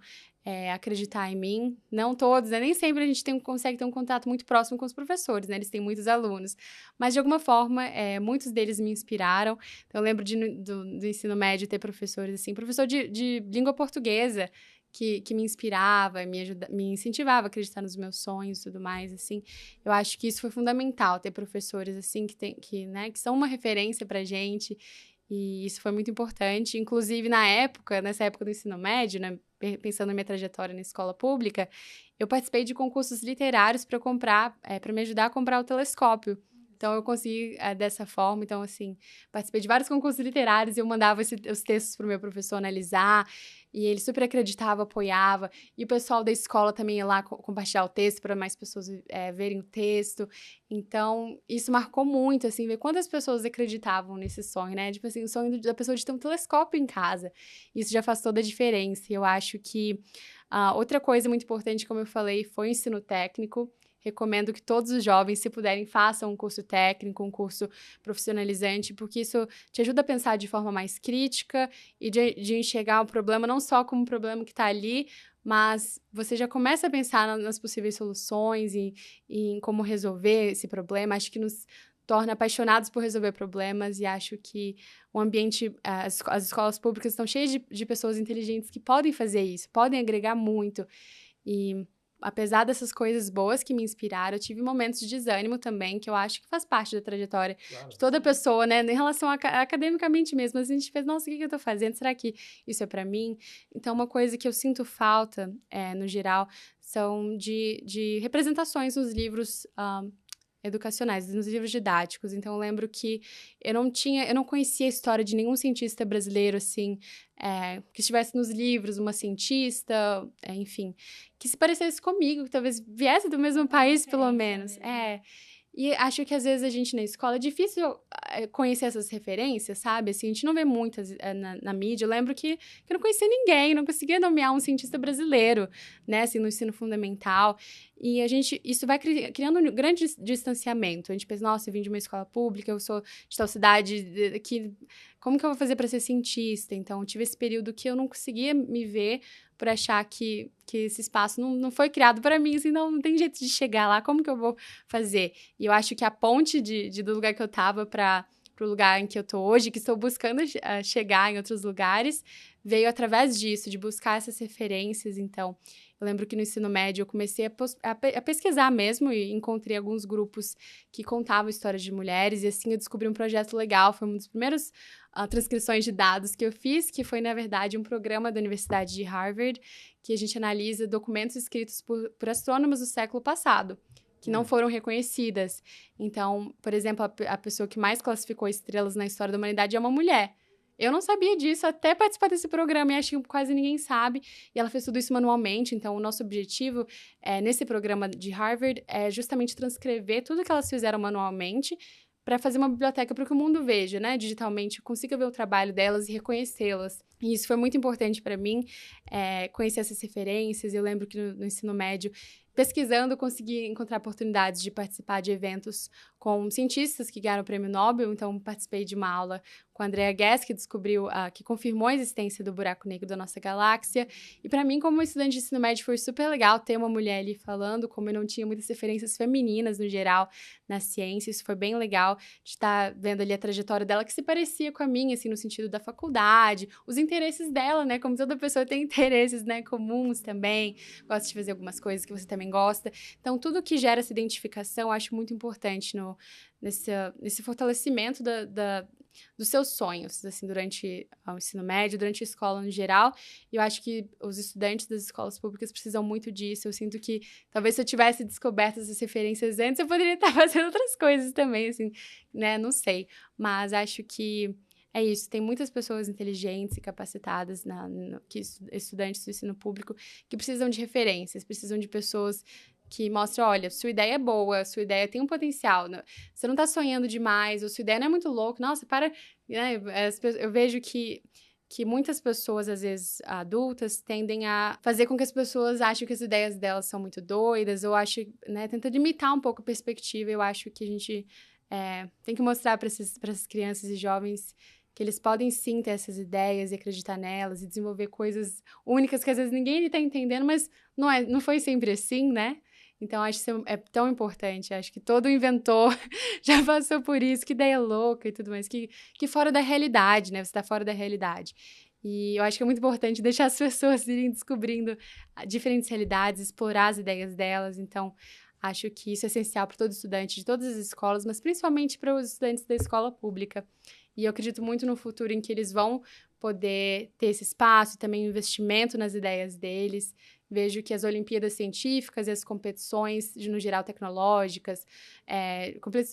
S3: acreditar em mim, não todos, né? Nem sempre a gente consegue ter um contato muito próximo com os professores, né? Eles têm muitos alunos, mas de alguma forma, muitos deles me inspiraram. Então, eu lembro do ensino médio ter professores assim, professor de língua portuguesa, que me inspirava, me incentivava a acreditar nos meus sonhos e tudo mais, assim. Eu acho que isso foi fundamental, ter professores, assim, que são uma referência pra gente, e isso foi muito importante. Inclusive, nessa época do ensino médio, né, pensando na minha trajetória na escola pública, eu participei de concursos literários para me ajudar a comprar o telescópio. Então, eu consegui dessa forma. Então, assim, participei de vários concursos literários e eu mandava os textos para o meu professor analisar, e ele super acreditava, apoiava. E o pessoal da escola também ia lá compartilhar o texto para mais pessoas verem o texto. Então, isso marcou muito, assim, ver quantas pessoas acreditavam nesse sonho, né? Tipo assim, o sonho da pessoa de ter um telescópio em casa. Isso já faz toda a diferença. E eu acho que outra coisa muito importante, como eu falei, foi o ensino técnico. Recomendo que todos os jovens, se puderem, façam um curso técnico, um curso profissionalizante, porque isso te ajuda a pensar de forma mais crítica e de enxergar o problema não só como um problema que está ali, mas você já começa a pensar nas possíveis soluções e em como resolver esse problema. Acho que nos torna apaixonados por resolver problemas, e acho que o ambiente, as escolas públicas estão cheias de pessoas inteligentes que podem fazer isso, podem agregar muito. E apesar dessas coisas boas que me inspiraram, eu tive momentos de desânimo também, que eu acho que faz parte da trajetória de toda pessoa, né? Em relação academicamente mesmo, a gente fez, nossa, o que eu tô fazendo? Será que isso é pra mim? Então, uma coisa que eu sinto falta, no geral, são de representações nos livros educacionais, nos livros didáticos. Então, eu lembro que eu não conhecia a história de nenhum cientista brasileiro, assim, que estivesse nos livros, uma cientista, enfim, que se parecesse comigo, que talvez viesse do mesmo país, pelo menos. E acho que às vezes a gente na escola é difícil conhecer essas referências, sabe? Assim, a gente não vê muitas na mídia. Eu lembro que eu não conhecia ninguém, não conseguia nomear um cientista brasileiro, né? Assim, no ensino fundamental. E isso vai criando um grande distanciamento. A gente pensa, nossa, eu vim de uma escola pública, eu sou de tal cidade, como que eu vou fazer para ser cientista? Então, eu tive esse período que eu não conseguia me ver por achar que esse espaço não foi criado para mim, assim, não tem jeito de chegar lá, como que eu vou fazer? E eu acho que a ponte do lugar que eu tava para o lugar em que eu tô hoje, que estou buscando chegar em outros lugares, veio através disso, de buscar essas referências. Então, eu lembro que no ensino médio eu comecei a pesquisar mesmo e encontrei alguns grupos que contavam histórias de mulheres e assim eu descobri um projeto legal, foi uma das primeiras transcrições de dados que eu fiz, que foi, na verdade, um programa da Universidade de Harvard, que a gente analisa documentos escritos por astrônomos do século passado, que não foram reconhecidas. Então, por exemplo, a pessoa que mais classificou estrelas na história da humanidade é uma mulher. Eu não sabia disso até participar desse programa e acho que quase ninguém sabe. E ela fez tudo isso manualmente. Então, o nosso objetivo nesse programa de Harvard é justamente transcrever tudo que elas fizeram manualmente para fazer uma biblioteca para que o mundo veja, né, digitalmente, consiga ver o trabalho delas e reconhecê-las. E isso foi muito importante para mim, conhecer essas referências. Eu lembro que no ensino médio, pesquisando, eu consegui encontrar oportunidades de participar de eventos com cientistas que ganharam o prêmio Nobel. Então, participei de uma aula com a Andrea Ghez, que que confirmou a existência do buraco negro da nossa galáxia. E para mim, como estudante de ensino médio, foi super legal ter uma mulher ali falando, como eu não tinha muitas referências femininas, no geral, na ciência. Isso foi bem legal de estar vendo ali a trajetória dela, que se parecia com a minha, assim, no sentido da faculdade, os interesses dela, né? Como toda pessoa tem interesses, né, comuns também, gosta de fazer algumas coisas que você também gosta. Então, tudo que gera essa identificação, eu acho muito importante nesse fortalecimento dos seus sonhos, assim, durante o ensino médio, durante a escola no geral. E eu acho que os estudantes das escolas públicas precisam muito disso. Eu sinto que talvez se eu tivesse descoberto essas referências antes, eu poderia estar fazendo outras coisas também, assim, né? Não sei. Mas acho que é isso. Tem muitas pessoas inteligentes e capacitadas, estudantes do ensino público, que precisam de referências, precisam de pessoas que mostram, olha, sua ideia é boa, sua ideia tem um potencial, você não tá sonhando demais, ou sua ideia não é muito louca, nossa, para, né, eu vejo que muitas pessoas, às vezes, adultas, tendem a fazer com que as pessoas achem que as ideias delas são muito doidas, ou né, tenta limitar um pouco a perspectiva. Eu acho que a gente tem que mostrar para essas crianças e jovens que eles podem sim ter essas ideias e acreditar nelas e desenvolver coisas únicas que às vezes ninguém está entendendo, mas não foi sempre assim, né? Então, acho que isso é tão importante. Acho que todo inventor já passou por isso. Que ideia louca e tudo mais. Que fora da realidade, né? Você está fora da realidade. E eu acho que é muito importante deixar as pessoas irem descobrindo diferentes realidades, explorar as ideias delas. Então, acho que isso é essencial para todo estudante de todas as escolas, mas principalmente para os estudantes da escola pública. E eu acredito muito no futuro em que eles vão poder ter esse espaço e também investimento nas ideias deles. Vejo que as Olimpíadas Científicas e as competições, no geral, tecnológicas,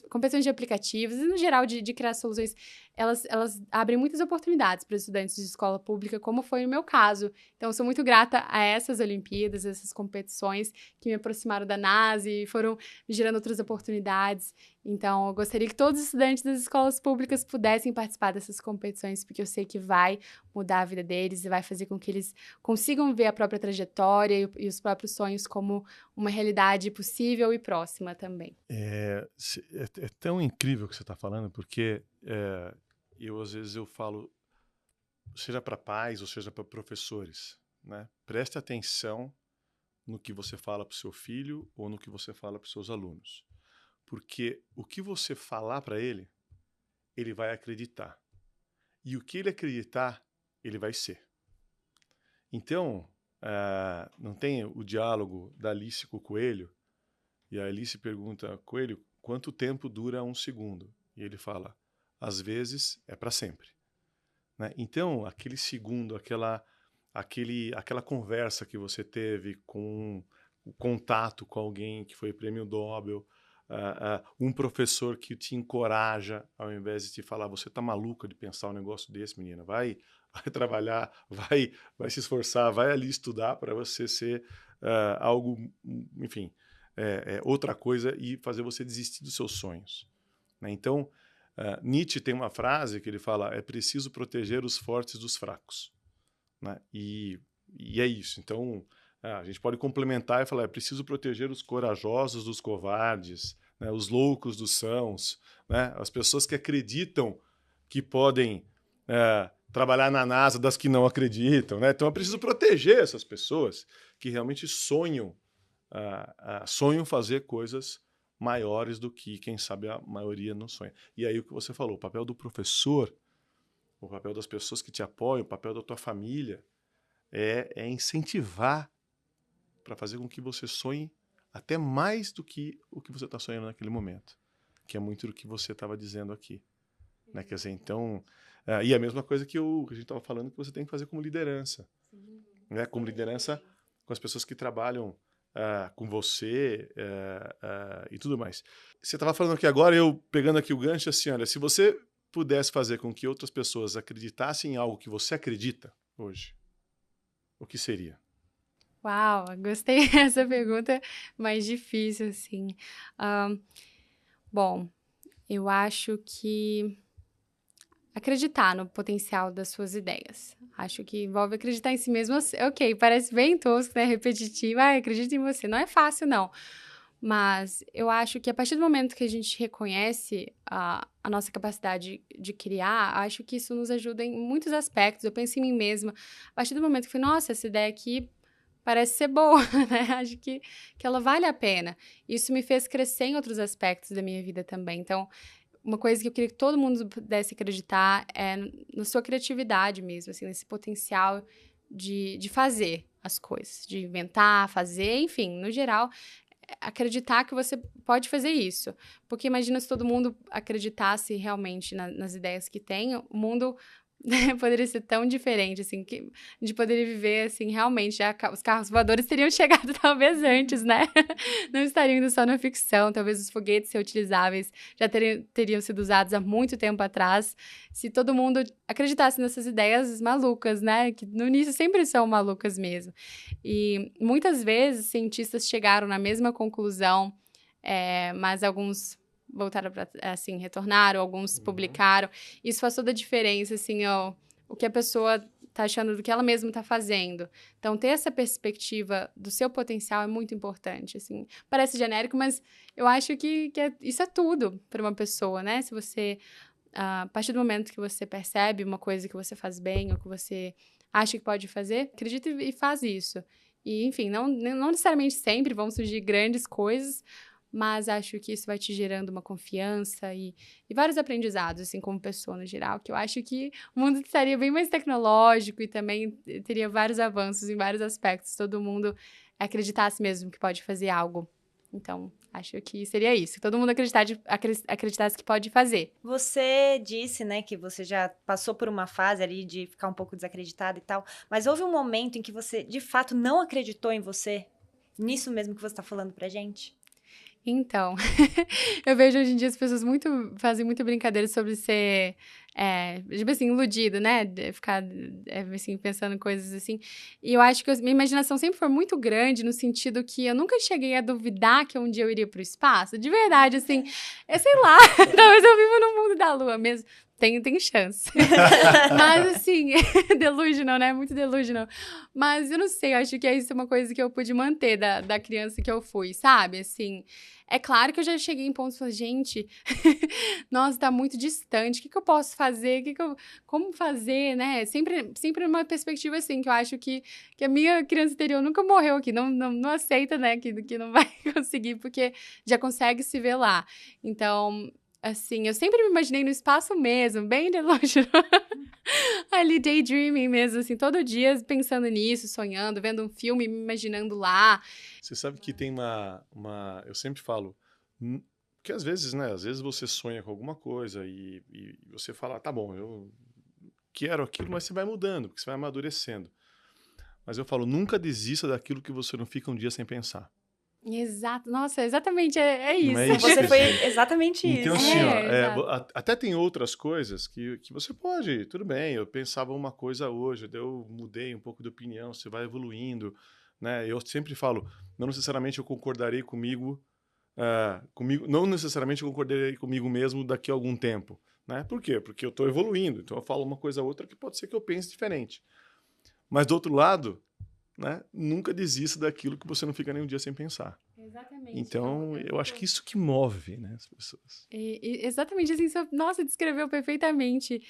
S3: competições de aplicativos e, no geral, de criar soluções, elas abrem muitas oportunidades para os estudantes de escola pública, como foi o meu caso. Então, eu sou muito grata a essas Olimpíadas, essas competições que me aproximaram da NASA e foram me gerando outras oportunidades. Então, eu gostaria que todos os estudantes das escolas públicas pudessem participar dessas competições, porque eu sei que vai mudar a vida deles e vai fazer com que eles consigam ver a própria trajetória e os próprios sonhos como uma realidade possível e próxima também.
S1: É tão incrível o que você está falando, porque às vezes eu falo, seja para pais ou seja para professores, né? Preste atenção no que você fala para o seu filho ou no que você fala para os seus alunos. Porque o que você falar para ele, ele vai acreditar. E o que ele acreditar, ele vai ser. Então, não tem o diálogo da Alice com o coelho? E a Alice pergunta, coelho, quanto tempo dura um segundo? E ele fala, às vezes é para sempre. Né? Então, aquele segundo, aquela conversa que você teve com o contato com alguém que foi prêmio Nobel, um professor que te encoraja, ao invés de te falar, você tá maluca de pensar um negócio desse, menina, vai trabalhar, vai se esforçar, vai ali estudar para você ser algo, enfim, outra coisa e fazer você desistir dos seus sonhos. Né? Então, Nietzsche tem uma frase que ele fala, é preciso proteger os fortes dos fracos. Né? E é isso. Então, a gente pode complementar e falar, é preciso proteger os corajosos dos covardes, né? Os loucos dos sãos, né? As pessoas que acreditam que podem trabalhar na NASA das que não acreditam. Né? Então, é preciso proteger essas pessoas que realmente sonham fazer coisas maiores do que, quem sabe, a maioria não sonha. E aí o que você falou, o papel do professor, o papel das pessoas que te apoiam, o papel da tua família é incentivar para fazer com que você sonhe até mais do que o que você está sonhando naquele momento, que é muito do que você estava dizendo aqui. Né? Quer dizer, então... e a mesma coisa que a gente estava falando que você tem que fazer como liderança. Né? Como liderança com as pessoas que trabalham com você e tudo mais. Você estava falando aqui agora, eu pegando aqui o gancho, assim, olha, se você pudesse fazer com que outras pessoas acreditassem em algo que você acredita hoje, o que seria?
S3: Uau, gostei dessa pergunta, mais difícil, assim. Bom, eu acho que acreditar no potencial das suas ideias. Acho que envolve acreditar em si mesmo. Ok, parece bem tosco, né? Repetitivo. Acredita em você. Não é fácil, não. Mas eu acho que a partir do momento que a gente reconhece a nossa capacidade de criar, acho que isso nos ajuda em muitos aspectos. Eu penso em mim mesma. A partir do momento que eu falei, nossa, essa ideia aqui parece ser boa, né? Acho que ela vale a pena. Isso me fez crescer em outros aspectos da minha vida também. Então, uma coisa que eu queria que todo mundo pudesse acreditar é na sua criatividade mesmo, assim, nesse potencial de fazer as coisas, de inventar, fazer, enfim, no geral, acreditar que você pode fazer isso. Porque imagina se todo mundo acreditasse realmente nas ideias que tem, o mundo poderia ser tão diferente, assim, que a gente poderia viver, assim, realmente, os carros voadores teriam chegado talvez antes, né? Não estariam indo só na ficção, talvez os foguetes reutilizáveis já teriam sido usados há muito tempo atrás, se todo mundo acreditasse nessas ideias malucas, né? Que no início sempre são malucas mesmo. E muitas vezes cientistas chegaram na mesma conclusão, mas alguns voltaram para, assim, retornaram, alguns publicaram. Isso faz toda a diferença, assim, o que a pessoa tá achando do que ela mesma tá fazendo. Então, ter essa perspectiva do seu potencial é muito importante, assim. Parece genérico, mas eu acho que isso é tudo para uma pessoa, né? Se você, a partir do momento que você percebe uma coisa que você faz bem ou que você acha que pode fazer, acredita e faz isso. E, enfim, não necessariamente sempre vão surgir grandes coisas, mas acho que isso vai te gerando uma confiança e vários aprendizados, assim, como pessoa no geral, que eu acho que o mundo estaria bem mais tecnológico e também teria vários avanços em vários aspectos, todo mundo acreditasse mesmo que pode fazer algo. Então, acho que seria isso, todo mundo acreditasse que pode fazer.
S2: Você disse, né, que você já passou por uma fase ali de ficar um pouco desacreditada e tal, mas houve um momento em que você, de fato, não acreditou em você? Nisso mesmo que você está falando pra gente?
S3: Então, eu vejo hoje em dia as pessoas fazem muita brincadeira sobre ser, tipo assim, iludido, né? Ficar, assim, pensando em coisas assim. E eu acho que minha imaginação sempre foi muito grande, no sentido que eu nunca cheguei a duvidar que um dia eu iria pro espaço. De verdade, assim, sei lá, talvez eu viva no mundo da lua mesmo. Tem chance. Mas, assim, delusional, né? Muito delusional. Mas eu não sei, eu acho que isso é uma coisa que eu pude manter da criança que eu fui, sabe? Assim, é claro que eu já cheguei em pontos e falei, gente, nossa, tá muito distante, o que eu posso fazer? Como fazer, né? Sempre numa perspectiva, assim, que eu acho que a minha criança interior nunca morreu aqui, não aceita, né, que não vai conseguir, porque já consegue se ver lá. Então, assim, eu sempre me imaginei no espaço mesmo, bem delusional. ali daydreaming mesmo, assim, todo dia pensando nisso, sonhando, vendo um filme, me imaginando lá.
S1: Você sabe que tem eu sempre falo, que às vezes, né, às vezes você sonha com alguma coisa e você fala, tá bom, eu quero aquilo, mas você vai mudando, porque você vai amadurecendo. Mas eu falo, nunca desista daquilo que você não fica um dia sem pensar.
S3: Exato, nossa, exatamente, é
S1: Não é
S3: isso.
S1: isso
S2: Você
S1: que
S2: foi
S1: assim.
S2: exatamente
S1: Então,
S2: isso.
S1: assim, ó,
S3: exato.
S1: até tem outras coisas que você pode, tudo bem, eu pensava uma coisa hoje, daí eu mudei um pouco de opinião, você vai evoluindo, né? Eu sempre falo, não necessariamente eu concordarei comigo, não necessariamente eu concordarei comigo mesmo daqui a algum tempo, né? Por quê? Porque eu estou evoluindo, então eu falo uma coisa ou outra que pode ser que eu pense diferente. Mas do outro lado, né, nunca desista daquilo que você não fica nem um dia sem pensar.
S3: Exatamente.
S1: Então, eu acho que isso que move, né, as pessoas.
S3: Exatamente assim, nossa, descreveu perfeitamente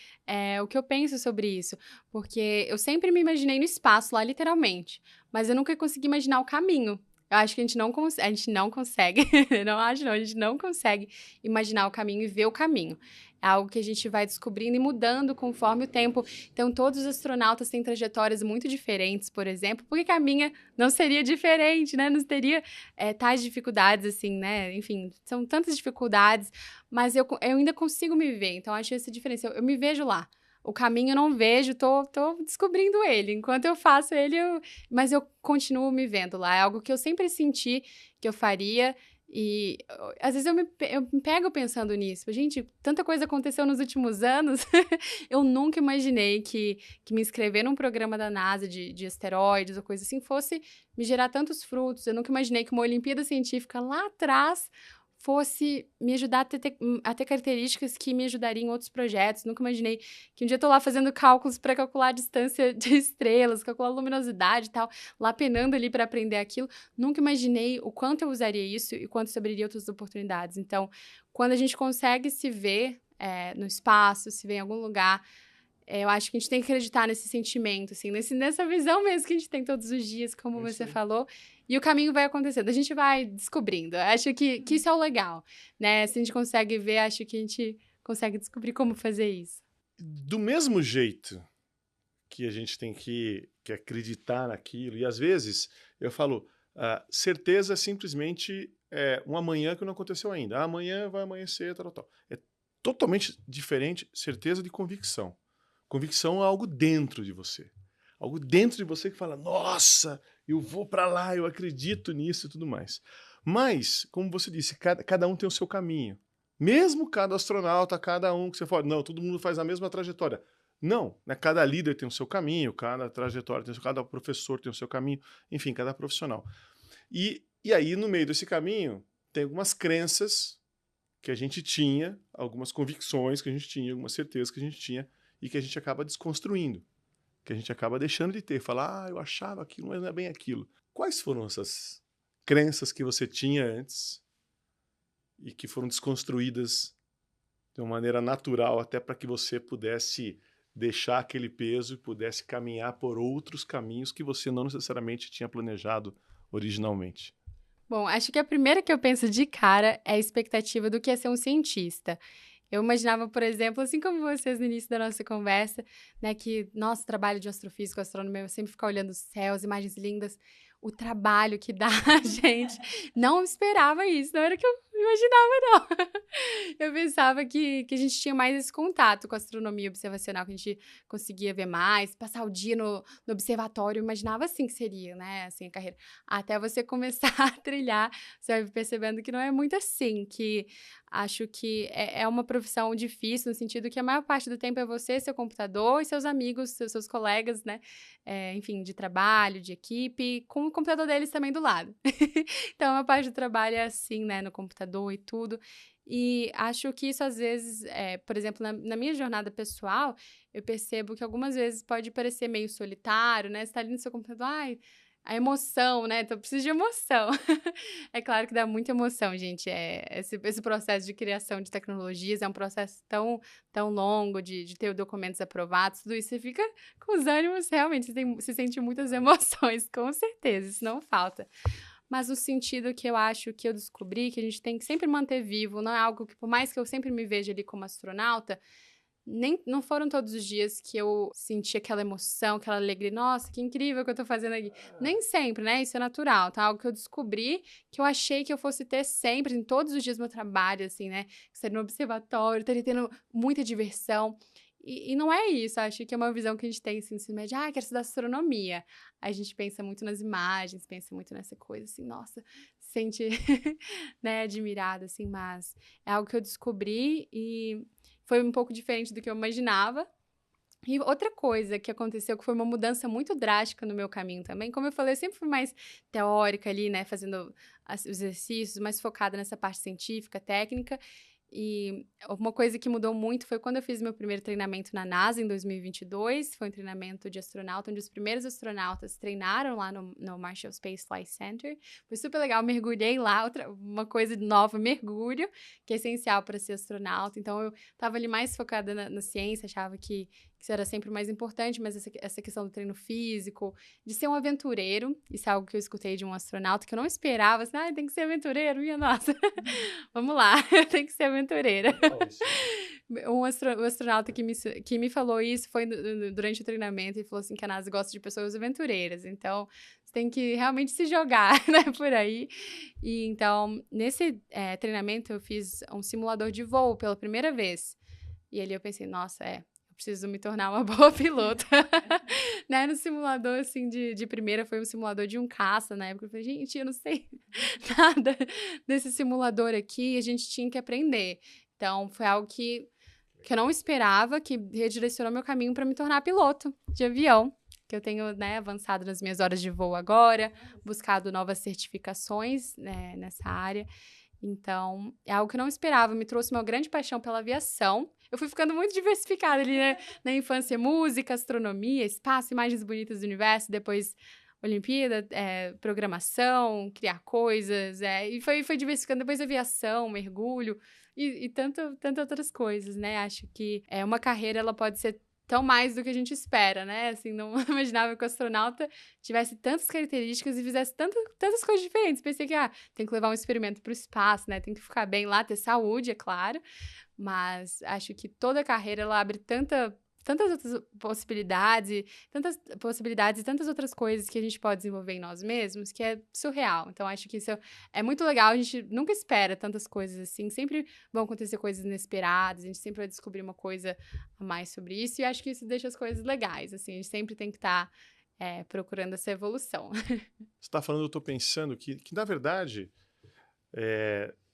S3: o que eu penso sobre isso. Porque eu sempre me imaginei no espaço, lá, literalmente. Mas eu nunca consegui imaginar o caminho. Eu acho que a gente não consegue, não acho não, a gente não consegue imaginar o caminho e ver o caminho. É algo que a gente vai descobrindo e mudando conforme o tempo. Então, todos os astronautas têm trajetórias muito diferentes, por exemplo. Por que a minha não seria diferente, né? Não teria tais dificuldades, assim, né? Enfim, são tantas dificuldades, mas eu ainda consigo me ver. Então, acho essa diferença. Eu me vejo lá. O caminho eu não vejo, tô descobrindo ele. Enquanto eu faço ele, mas eu continuo me vendo lá. É algo que eu sempre senti que eu faria. E às vezes eu me pego pensando nisso. Gente, tanta coisa aconteceu nos últimos anos. Eu nunca imaginei que me inscrever num programa da NASA de asteroides ou coisa assim fosse me gerar tantos frutos. Eu nunca imaginei que uma Olimpíada Científica lá atrás fosse me ajudar a ter características que me ajudariam em outros projetos. Nunca imaginei que um dia eu tô lá fazendo cálculos para calcular a distância de estrelas, calcular a luminosidade e tal, lá penando ali para aprender aquilo. Nunca imaginei o quanto eu usaria isso e quanto isso abriria outras oportunidades. Então, quando a gente consegue se ver no espaço, se ver em algum lugar, eu acho que a gente tem que acreditar nesse sentimento, assim, nessa visão mesmo que a gente tem todos os dias, como você falou, e o caminho vai acontecendo, a gente vai descobrindo. Acho que isso é o legal, né? Se a gente consegue ver, acho que a gente consegue descobrir como fazer isso.
S1: Do mesmo jeito que a gente tem que acreditar naquilo, e às vezes eu falo, certeza é simplesmente um amanhã que não aconteceu ainda. Amanhã vai amanhecer, tal, tal. É totalmente diferente certeza de convicção. Convicção é algo dentro de você. Algo dentro de você que fala, nossa, eu vou para lá, eu acredito nisso e tudo mais. Mas, como você disse, cada um tem o seu caminho. Mesmo cada astronauta, cada um que você fala, não, todo mundo faz a mesma trajetória. Não, né? Cada líder tem o seu caminho, cada trajetória, cada professor tem o seu caminho, enfim, cada profissional. E aí, no meio desse caminho, tem algumas crenças que a gente tinha, algumas convicções que a gente tinha, algumas certezas que a gente tinha, e que a gente acaba desconstruindo, que a gente acaba deixando de ter. Falar, eu achava aquilo, mas não é bem aquilo. Quais foram essas crenças que você tinha antes e que foram desconstruídas de uma maneira natural, até para que você pudesse deixar aquele peso e pudesse caminhar por outros caminhos que você não necessariamente tinha planejado originalmente?
S3: Bom, acho que a primeira que eu penso de cara é a expectativa do que é ser um cientista. Eu imaginava, por exemplo, assim como vocês no início da nossa conversa, né, que nosso trabalho de astrofísico, astronomia, eu sempre ficar olhando os céus, imagens lindas, o trabalho que dá a gente. Não esperava isso, não era o que eu imaginava, não. Eu pensava que a gente tinha mais esse contato com a astronomia observacional, que a gente conseguia ver mais, passar o dia no observatório, eu imaginava assim que seria, né, assim, a carreira. Até você começar a trilhar, você vai percebendo que não é muito assim, que acho que é uma profissão difícil, no sentido que a maior parte do tempo é você, seu computador e seus amigos, seus colegas, né? Enfim, de trabalho, de equipe, com o computador deles também do lado. Então, a maior parte do trabalho é assim, né? No computador e tudo. E acho que isso, às vezes, por exemplo, na minha jornada pessoal, eu percebo que algumas vezes pode parecer meio solitário, né? Você tá ali no seu computador, ai, a emoção, né? Então, eu preciso de emoção. É claro que dá muita emoção, gente. Esse processo de criação de tecnologias é um processo tão longo, de ter documentos aprovados, tudo isso. Você fica com os ânimos, realmente, você sente muitas emoções, com certeza, isso não falta. Mas no sentido que eu acho que eu descobri que a gente tem que sempre manter vivo, não é algo que, por mais que eu sempre me veja ali como astronauta, não foram todos os dias que eu senti aquela emoção, aquela alegria. Nossa, que incrível que eu tô fazendo aqui. Nem sempre, né? Isso é natural, tá? Algo que eu descobri que eu achei que eu fosse ter sempre, em todos os dias do meu trabalho, assim, né? Estaria no observatório, estaria tendo muita diversão. E não é isso, acho que é uma visão que a gente tem, assim, no ensino médio. Quero estudar astronomia. A gente pensa muito nas imagens, pensa muito nessa coisa, assim, nossa, se sente, né, admirada, assim, mas é algo que eu descobri e foi um pouco diferente do que eu imaginava. E outra coisa que aconteceu, que foi uma mudança muito drástica no meu caminho também, como eu falei, eu sempre fui mais teórica ali, né, fazendo os exercícios, mais focada nessa parte científica, técnica. E uma coisa que mudou muito foi quando eu fiz meu primeiro treinamento na NASA em 2022. Foi um treinamento de astronauta, onde os primeiros astronautas treinaram lá no Marshall Space Flight Center. Foi super legal, mergulhei lá, uma coisa nova, mergulho, que é essencial para ser astronauta. Então, eu estava ali mais focada na ciência, achava que isso era sempre o mais importante, mas essa questão do treino físico, de ser um aventureiro, isso é algo que eu escutei de um astronauta, que eu não esperava, assim, tem que ser aventureiro, minha nossa. Vamos lá, tem que ser aventureira. O astronauta que me falou isso foi durante o treinamento e falou assim que a NASA gosta de pessoas aventureiras, então você tem que realmente se jogar, né, por aí. E então, nesse treinamento eu fiz um simulador de voo pela primeira vez. E ali eu pensei, nossa, eu preciso me tornar uma boa pilota. Né, no simulador, assim, de primeira, foi um simulador de um caça, na época. Eu falei, gente, eu não sei nada desse simulador aqui, a gente tinha que aprender. Então, foi algo que eu não esperava, que redirecionou meu caminho para me tornar piloto de avião, que eu tenho, né, avançado nas minhas horas de voo agora, buscado novas certificações, né, nessa área. Então, é algo que eu não esperava, me trouxe uma grande paixão pela aviação. Eu fui ficando muito diversificada ali, né? Na infância, música, astronomia, espaço, imagens bonitas do universo, depois Olimpíada, programação, criar coisas, e foi diversificando, depois aviação, mergulho e tantas outras coisas, né? Acho que uma carreira, ela pode ser tão mais do que a gente espera, né? Assim, não imaginava que o astronauta tivesse tantas características e fizesse tantas coisas diferentes. Pensei que, tem que levar um experimento para o espaço, né? Tem que ficar bem lá, ter saúde, é claro. Mas acho que toda a carreira, ela abre tantas outras possibilidades e tantas outras coisas que a gente pode desenvolver em nós mesmos, que é surreal. Então, acho que isso é muito legal. A gente nunca espera tantas coisas assim. Sempre vão acontecer coisas inesperadas. A gente sempre vai descobrir uma coisa a mais sobre isso. E acho que isso deixa as coisas legais. Assim, a gente sempre tem que estar procurando essa evolução.
S1: Você está falando, eu estou pensando que na verdade,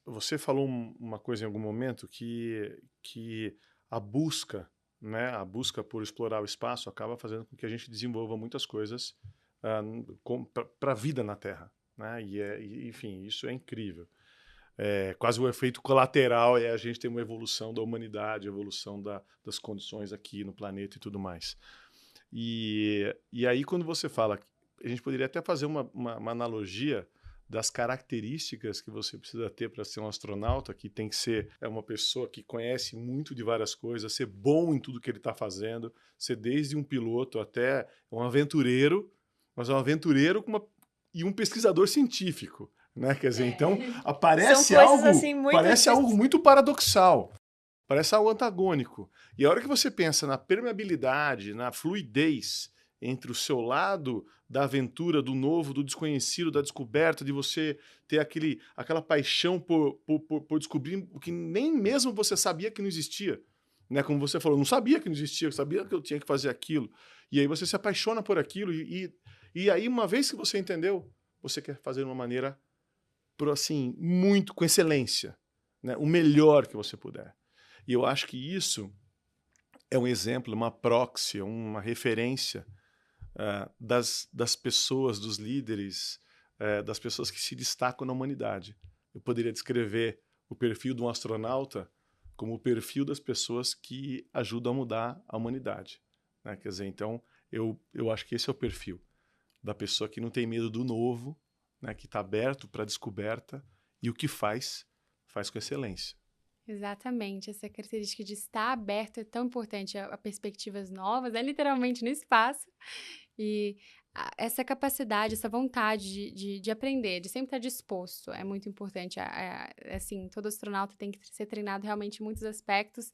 S1: você falou uma coisa em algum momento que a busca, né, a busca por explorar o espaço acaba fazendo com que a gente desenvolva muitas coisas para a vida na Terra, né? Enfim, isso é incrível. Quase o efeito colateral é a gente ter uma evolução da humanidade, evolução das condições aqui no planeta e tudo mais. E aí, quando você fala, a gente poderia até fazer uma analogia das características que você precisa ter para ser um astronauta, que tem que ser uma pessoa que conhece muito de várias coisas, ser bom em tudo que ele está fazendo, ser desde um piloto até um aventureiro, mas um aventureiro e um pesquisador científico, né? Quer dizer, então parece algo muito paradoxal, parece algo antagônico. E a hora que você pensa na permeabilidade, na fluidez entre o seu lado da aventura, do novo, do desconhecido, da descoberta, de você ter aquela paixão por descobrir o que nem mesmo você sabia que não existia. Né? Como você falou, não sabia que não existia, eu sabia que eu tinha que fazer aquilo. E aí você se apaixona por aquilo e aí, uma vez que você entendeu, você quer fazer de uma maneira assim, muito com excelência, né? O melhor que você puder. E eu acho que isso é um exemplo, uma proxy, uma referência das pessoas, dos líderes, das pessoas que se destacam na humanidade. Eu poderia descrever o perfil de um astronauta como o perfil das pessoas que ajudam a mudar a humanidade, né? Quer dizer, então, eu acho que esse é o perfil da pessoa que não tem medo do novo, né? Que está aberto para a descoberta e o que faz com excelência.
S3: Exatamente, essa característica de estar aberto é tão importante a perspectivas novas, literalmente no espaço. E essa capacidade, essa vontade de aprender, de sempre estar disposto, é muito importante. Assim, todo astronauta tem que ser treinado realmente em muitos aspectos,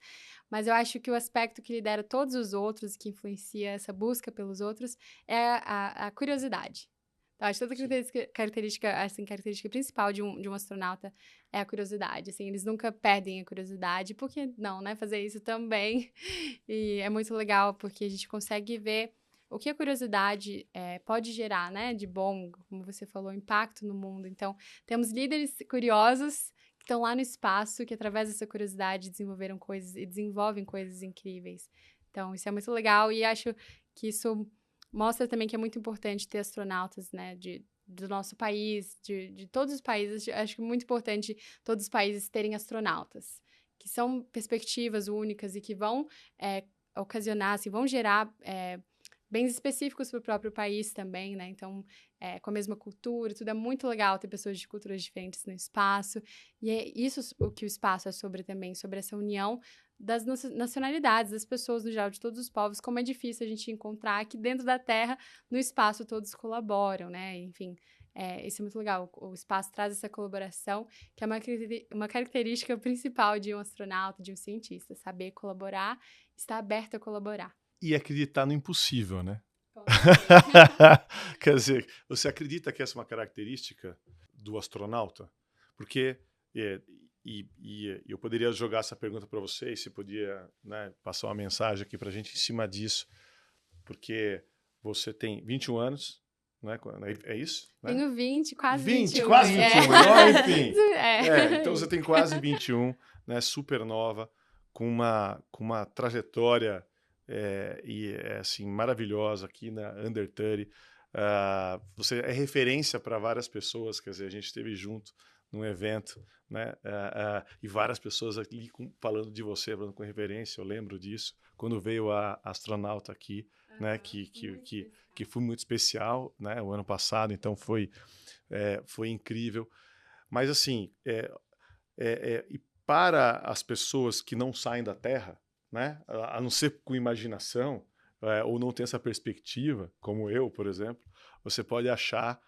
S3: mas eu acho que o aspecto que lidera todos os outros, que influencia essa busca pelos outros, é a curiosidade. Então, acho que toda característica principal de um astronauta é a curiosidade. Assim, eles nunca perdem a curiosidade, porque não, né? Fazer isso também. E é muito legal, porque a gente consegue ver o que a curiosidade pode gerar, né? De bom, como você falou, impacto no mundo. Então, temos líderes curiosos que estão lá no espaço, que através dessa curiosidade desenvolveram coisas e desenvolvem coisas incríveis. Então, isso é muito legal e acho que isso mostra também que é muito importante ter astronautas, né, do nosso país, de todos os países. Acho que é muito importante todos os países terem astronautas, que são perspectivas únicas e que vão ocasionar, assim, vão gerar bens específicos para o próprio país também, né? Então, com a mesma cultura, tudo é muito legal ter pessoas de culturas diferentes no espaço. E é isso o que o espaço é sobre também, sobre essa união das nacionalidades, das pessoas no geral, de todos os povos, como é difícil a gente encontrar que dentro da Terra, no espaço, todos colaboram, né? Enfim, isso é muito legal. O espaço traz essa colaboração, que é uma característica principal de um astronauta, de um cientista, saber colaborar, estar aberto a colaborar.
S1: E acreditar no impossível, né? Quer dizer, você acredita que essa é uma característica do astronauta? Porque... E eu poderia jogar essa pergunta para você e você podia, né, passar uma mensagem aqui para a gente em cima disso, porque você tem 21 anos, né? É isso? Né?
S3: Tenho 20, quase 21.
S1: Quase 21, enfim. Então você tem quase 21, né, super nova, com uma trajetória assim, maravilhosa aqui na Under 30. Você é referência para várias pessoas, quer dizer, a gente esteve junto num evento, né? E várias pessoas ali falando de você, falando com referência, eu lembro disso, quando veio a astronauta aqui, né? Que foi muito especial, né? O ano passado, então foi incrível. Mas assim, e para as pessoas que não saem da Terra, né? A não ser com imaginação, ou não tem essa perspectiva, como eu, por exemplo, você pode achar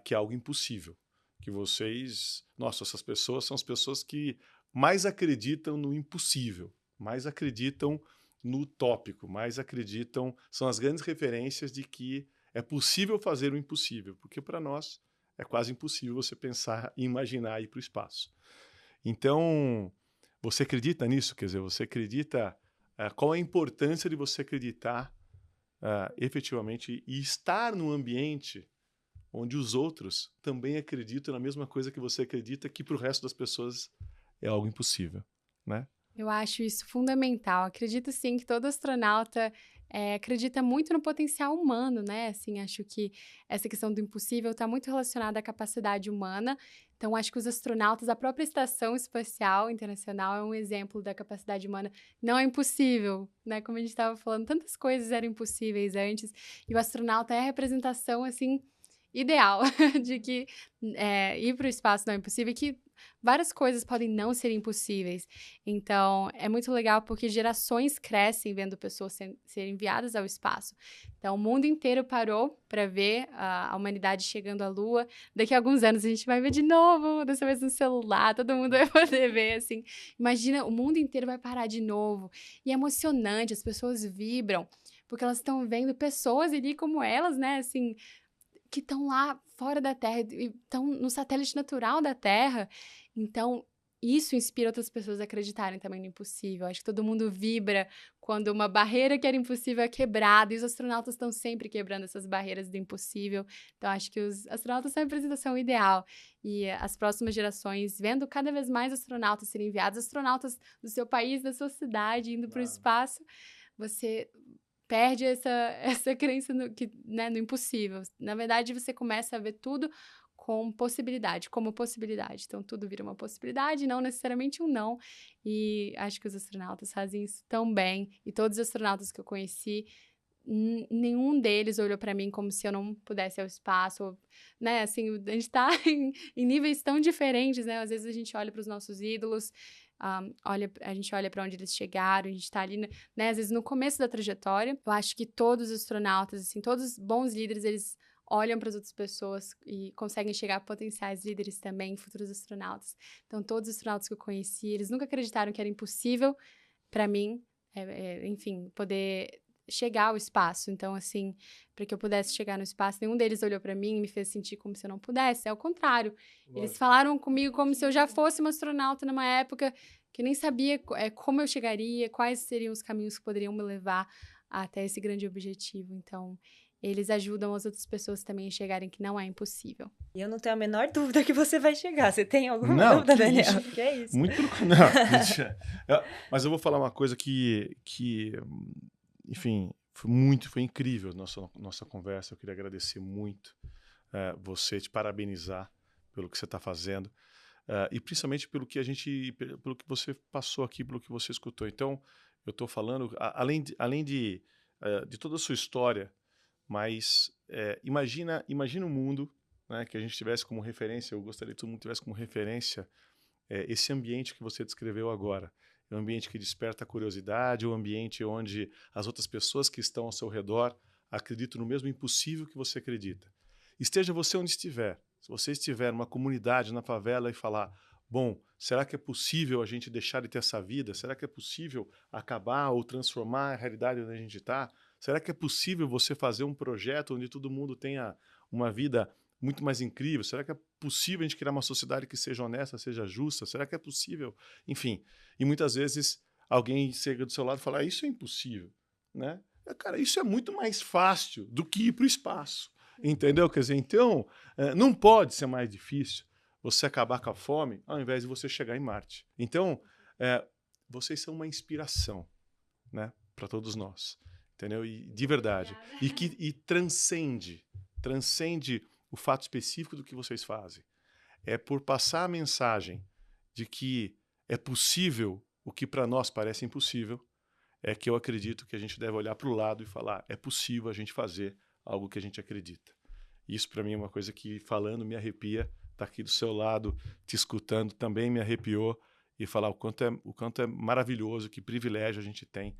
S1: que é algo impossível. Que vocês... Nossa, essas pessoas são as pessoas que mais acreditam no impossível, mais acreditam no utópico, mais acreditam... São as grandes referências de que é possível fazer o impossível, porque para nós é quase impossível você pensar e imaginar ir para o espaço. Então, você acredita nisso? Quer dizer, você acredita... qual a importância de você acreditar efetivamente e estar num ambiente onde os outros também acreditam na mesma coisa que você acredita, que para o resto das pessoas é algo impossível, né?
S3: Eu acho isso fundamental. Acredito, sim, que todo astronauta acredita muito no potencial humano, né? Assim, acho que essa questão do impossível está muito relacionada à capacidade humana. Então, acho que os astronautas, a própria Estação Espacial Internacional é um exemplo da capacidade humana. Não é impossível, né? Como a gente estava falando, tantas coisas eram impossíveis antes. E o astronauta é a representação, assim, ideal de que ir para o espaço não é impossível e que várias coisas podem não ser impossíveis. Então, é muito legal porque gerações crescem vendo pessoas serem enviadas ao espaço. Então, o mundo inteiro parou para ver a humanidade chegando à Lua. Daqui a alguns anos a gente vai ver de novo, dessa vez no celular, todo mundo vai poder ver, assim. Imagina, o mundo inteiro vai parar de novo. E é emocionante, as pessoas vibram, porque elas estão vendo pessoas ali como elas, né, assim... que estão lá fora da Terra, estão no satélite natural da Terra. Então, isso inspira outras pessoas a acreditarem também no impossível. Acho que todo mundo vibra quando uma barreira que era impossível é quebrada, e os astronautas estão sempre quebrando essas barreiras do impossível. Então, acho que os astronautas são a representação ideal. E as próximas gerações, vendo cada vez mais astronautas serem enviados, astronautas do seu país, da sua cidade, indo para o espaço, você... perde essa crença no impossível. Na verdade, você começa a ver tudo como possibilidade. Então, tudo vira uma possibilidade, não necessariamente um não. E acho que os astronautas fazem isso tão bem. E todos os astronautas que eu conheci, nenhum deles olhou para mim como se eu não pudesse ir ao espaço. Né? Assim, a gente está em níveis tão diferentes, né? Às vezes a gente olha para os nossos ídolos a gente olha para onde eles chegaram, a gente está ali, né, às vezes no começo da trajetória. Eu acho que todos os astronautas, assim, todos os bons líderes, eles olham para as outras pessoas e conseguem chegar a potenciais líderes também, futuros astronautas. Então, todos os astronautas que eu conheci, eles nunca acreditaram que era impossível para mim, enfim, poder chegar ao espaço. Então, assim, para que eu pudesse chegar no espaço, nenhum deles olhou para mim e me fez sentir como se eu não pudesse. É o contrário. Lógico. Eles falaram comigo como se eu já fosse uma astronauta numa época que eu nem sabia como eu chegaria, quais seriam os caminhos que poderiam me levar até esse grande objetivo. Então, eles ajudam as outras pessoas também a chegarem que não é impossível.
S2: E eu não tenho a menor dúvida que você vai chegar. Você tem alguma dúvida, Daniel?
S1: Isso?
S2: Que é isso?
S1: Muito pelo... Não, mas eu vou falar uma coisa que enfim, foi incrível nossa conversa. Eu queria agradecer muito você, te parabenizar pelo que você está fazendo e principalmente pelo que você passou aqui, pelo que você escutou. Então, eu estou falando, além de toda a sua história, mas imagina um mundo, né, que a gente tivesse como referência. Eu gostaria que todo mundo tivesse como referência esse ambiente que você descreveu agora. É um ambiente que desperta a curiosidade, um ambiente onde as outras pessoas que estão ao seu redor acreditam no mesmo impossível que você acredita. Esteja você onde estiver. Se você estiver numa comunidade, na favela, e falar, bom, será que é possível a gente deixar de ter essa vida? Será que é possível acabar ou transformar a realidade onde a gente está? Será que é possível você fazer um projeto onde todo mundo tenha uma vida muito mais incrível? Será que é possível a gente criar uma sociedade que seja honesta, seja justa? Será que é possível? Enfim, e muitas vezes alguém chega do seu lado e fala, isso é impossível, né? Cara, isso é muito mais fácil do que ir para o espaço, entendeu? Quer dizer, então, não pode ser mais difícil você acabar com a fome ao invés de você chegar em Marte. Então, vocês são uma inspiração, né, para todos nós, entendeu? E de verdade. E transcende o fato específico do que vocês fazem. É por passar a mensagem de que é possível o que para nós parece impossível, é que eu acredito que a gente deve olhar para o lado e falar, é possível a gente fazer algo que a gente acredita. Isso para mim é uma coisa que, falando, me arrepia. Estar aqui do seu lado, te escutando, também me arrepiou, e falar o quanto é maravilhoso, que privilégio a gente tem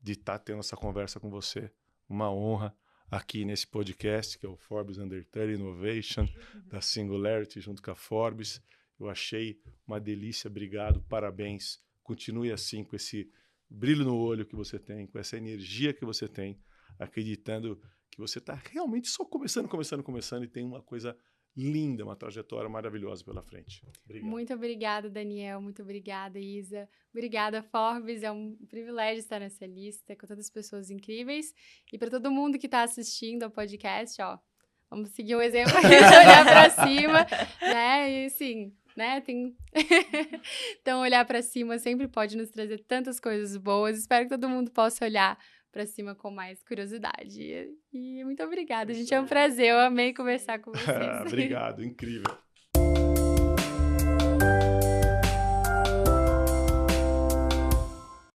S1: de estar tendo essa conversa com você. Uma honra aqui nesse podcast, que é o Forbes Under 30 Innovation, da Singularity, junto com a Forbes. Eu achei uma delícia, obrigado, parabéns. Continue assim, com esse brilho no olho que você tem, com essa energia que você tem, acreditando que você está realmente só começando e tem uma coisa linda, uma trajetória maravilhosa pela frente. Obrigado.
S3: Muito obrigada, Daniel. Muito obrigada, Isa. Obrigada, Forbes. É um privilégio estar nessa lista com tantas pessoas incríveis. E para todo mundo que está assistindo ao podcast, ó, vamos seguir um exemplo aqui de olhar para cima, né? E assim, né? Então, olhar para cima sempre pode nos trazer tantas coisas boas. Espero que todo mundo possa olhar para cima com mais curiosidade. E muito obrigada, gente. É um prazer. Eu amei conversar com vocês.
S1: Obrigado, incrível.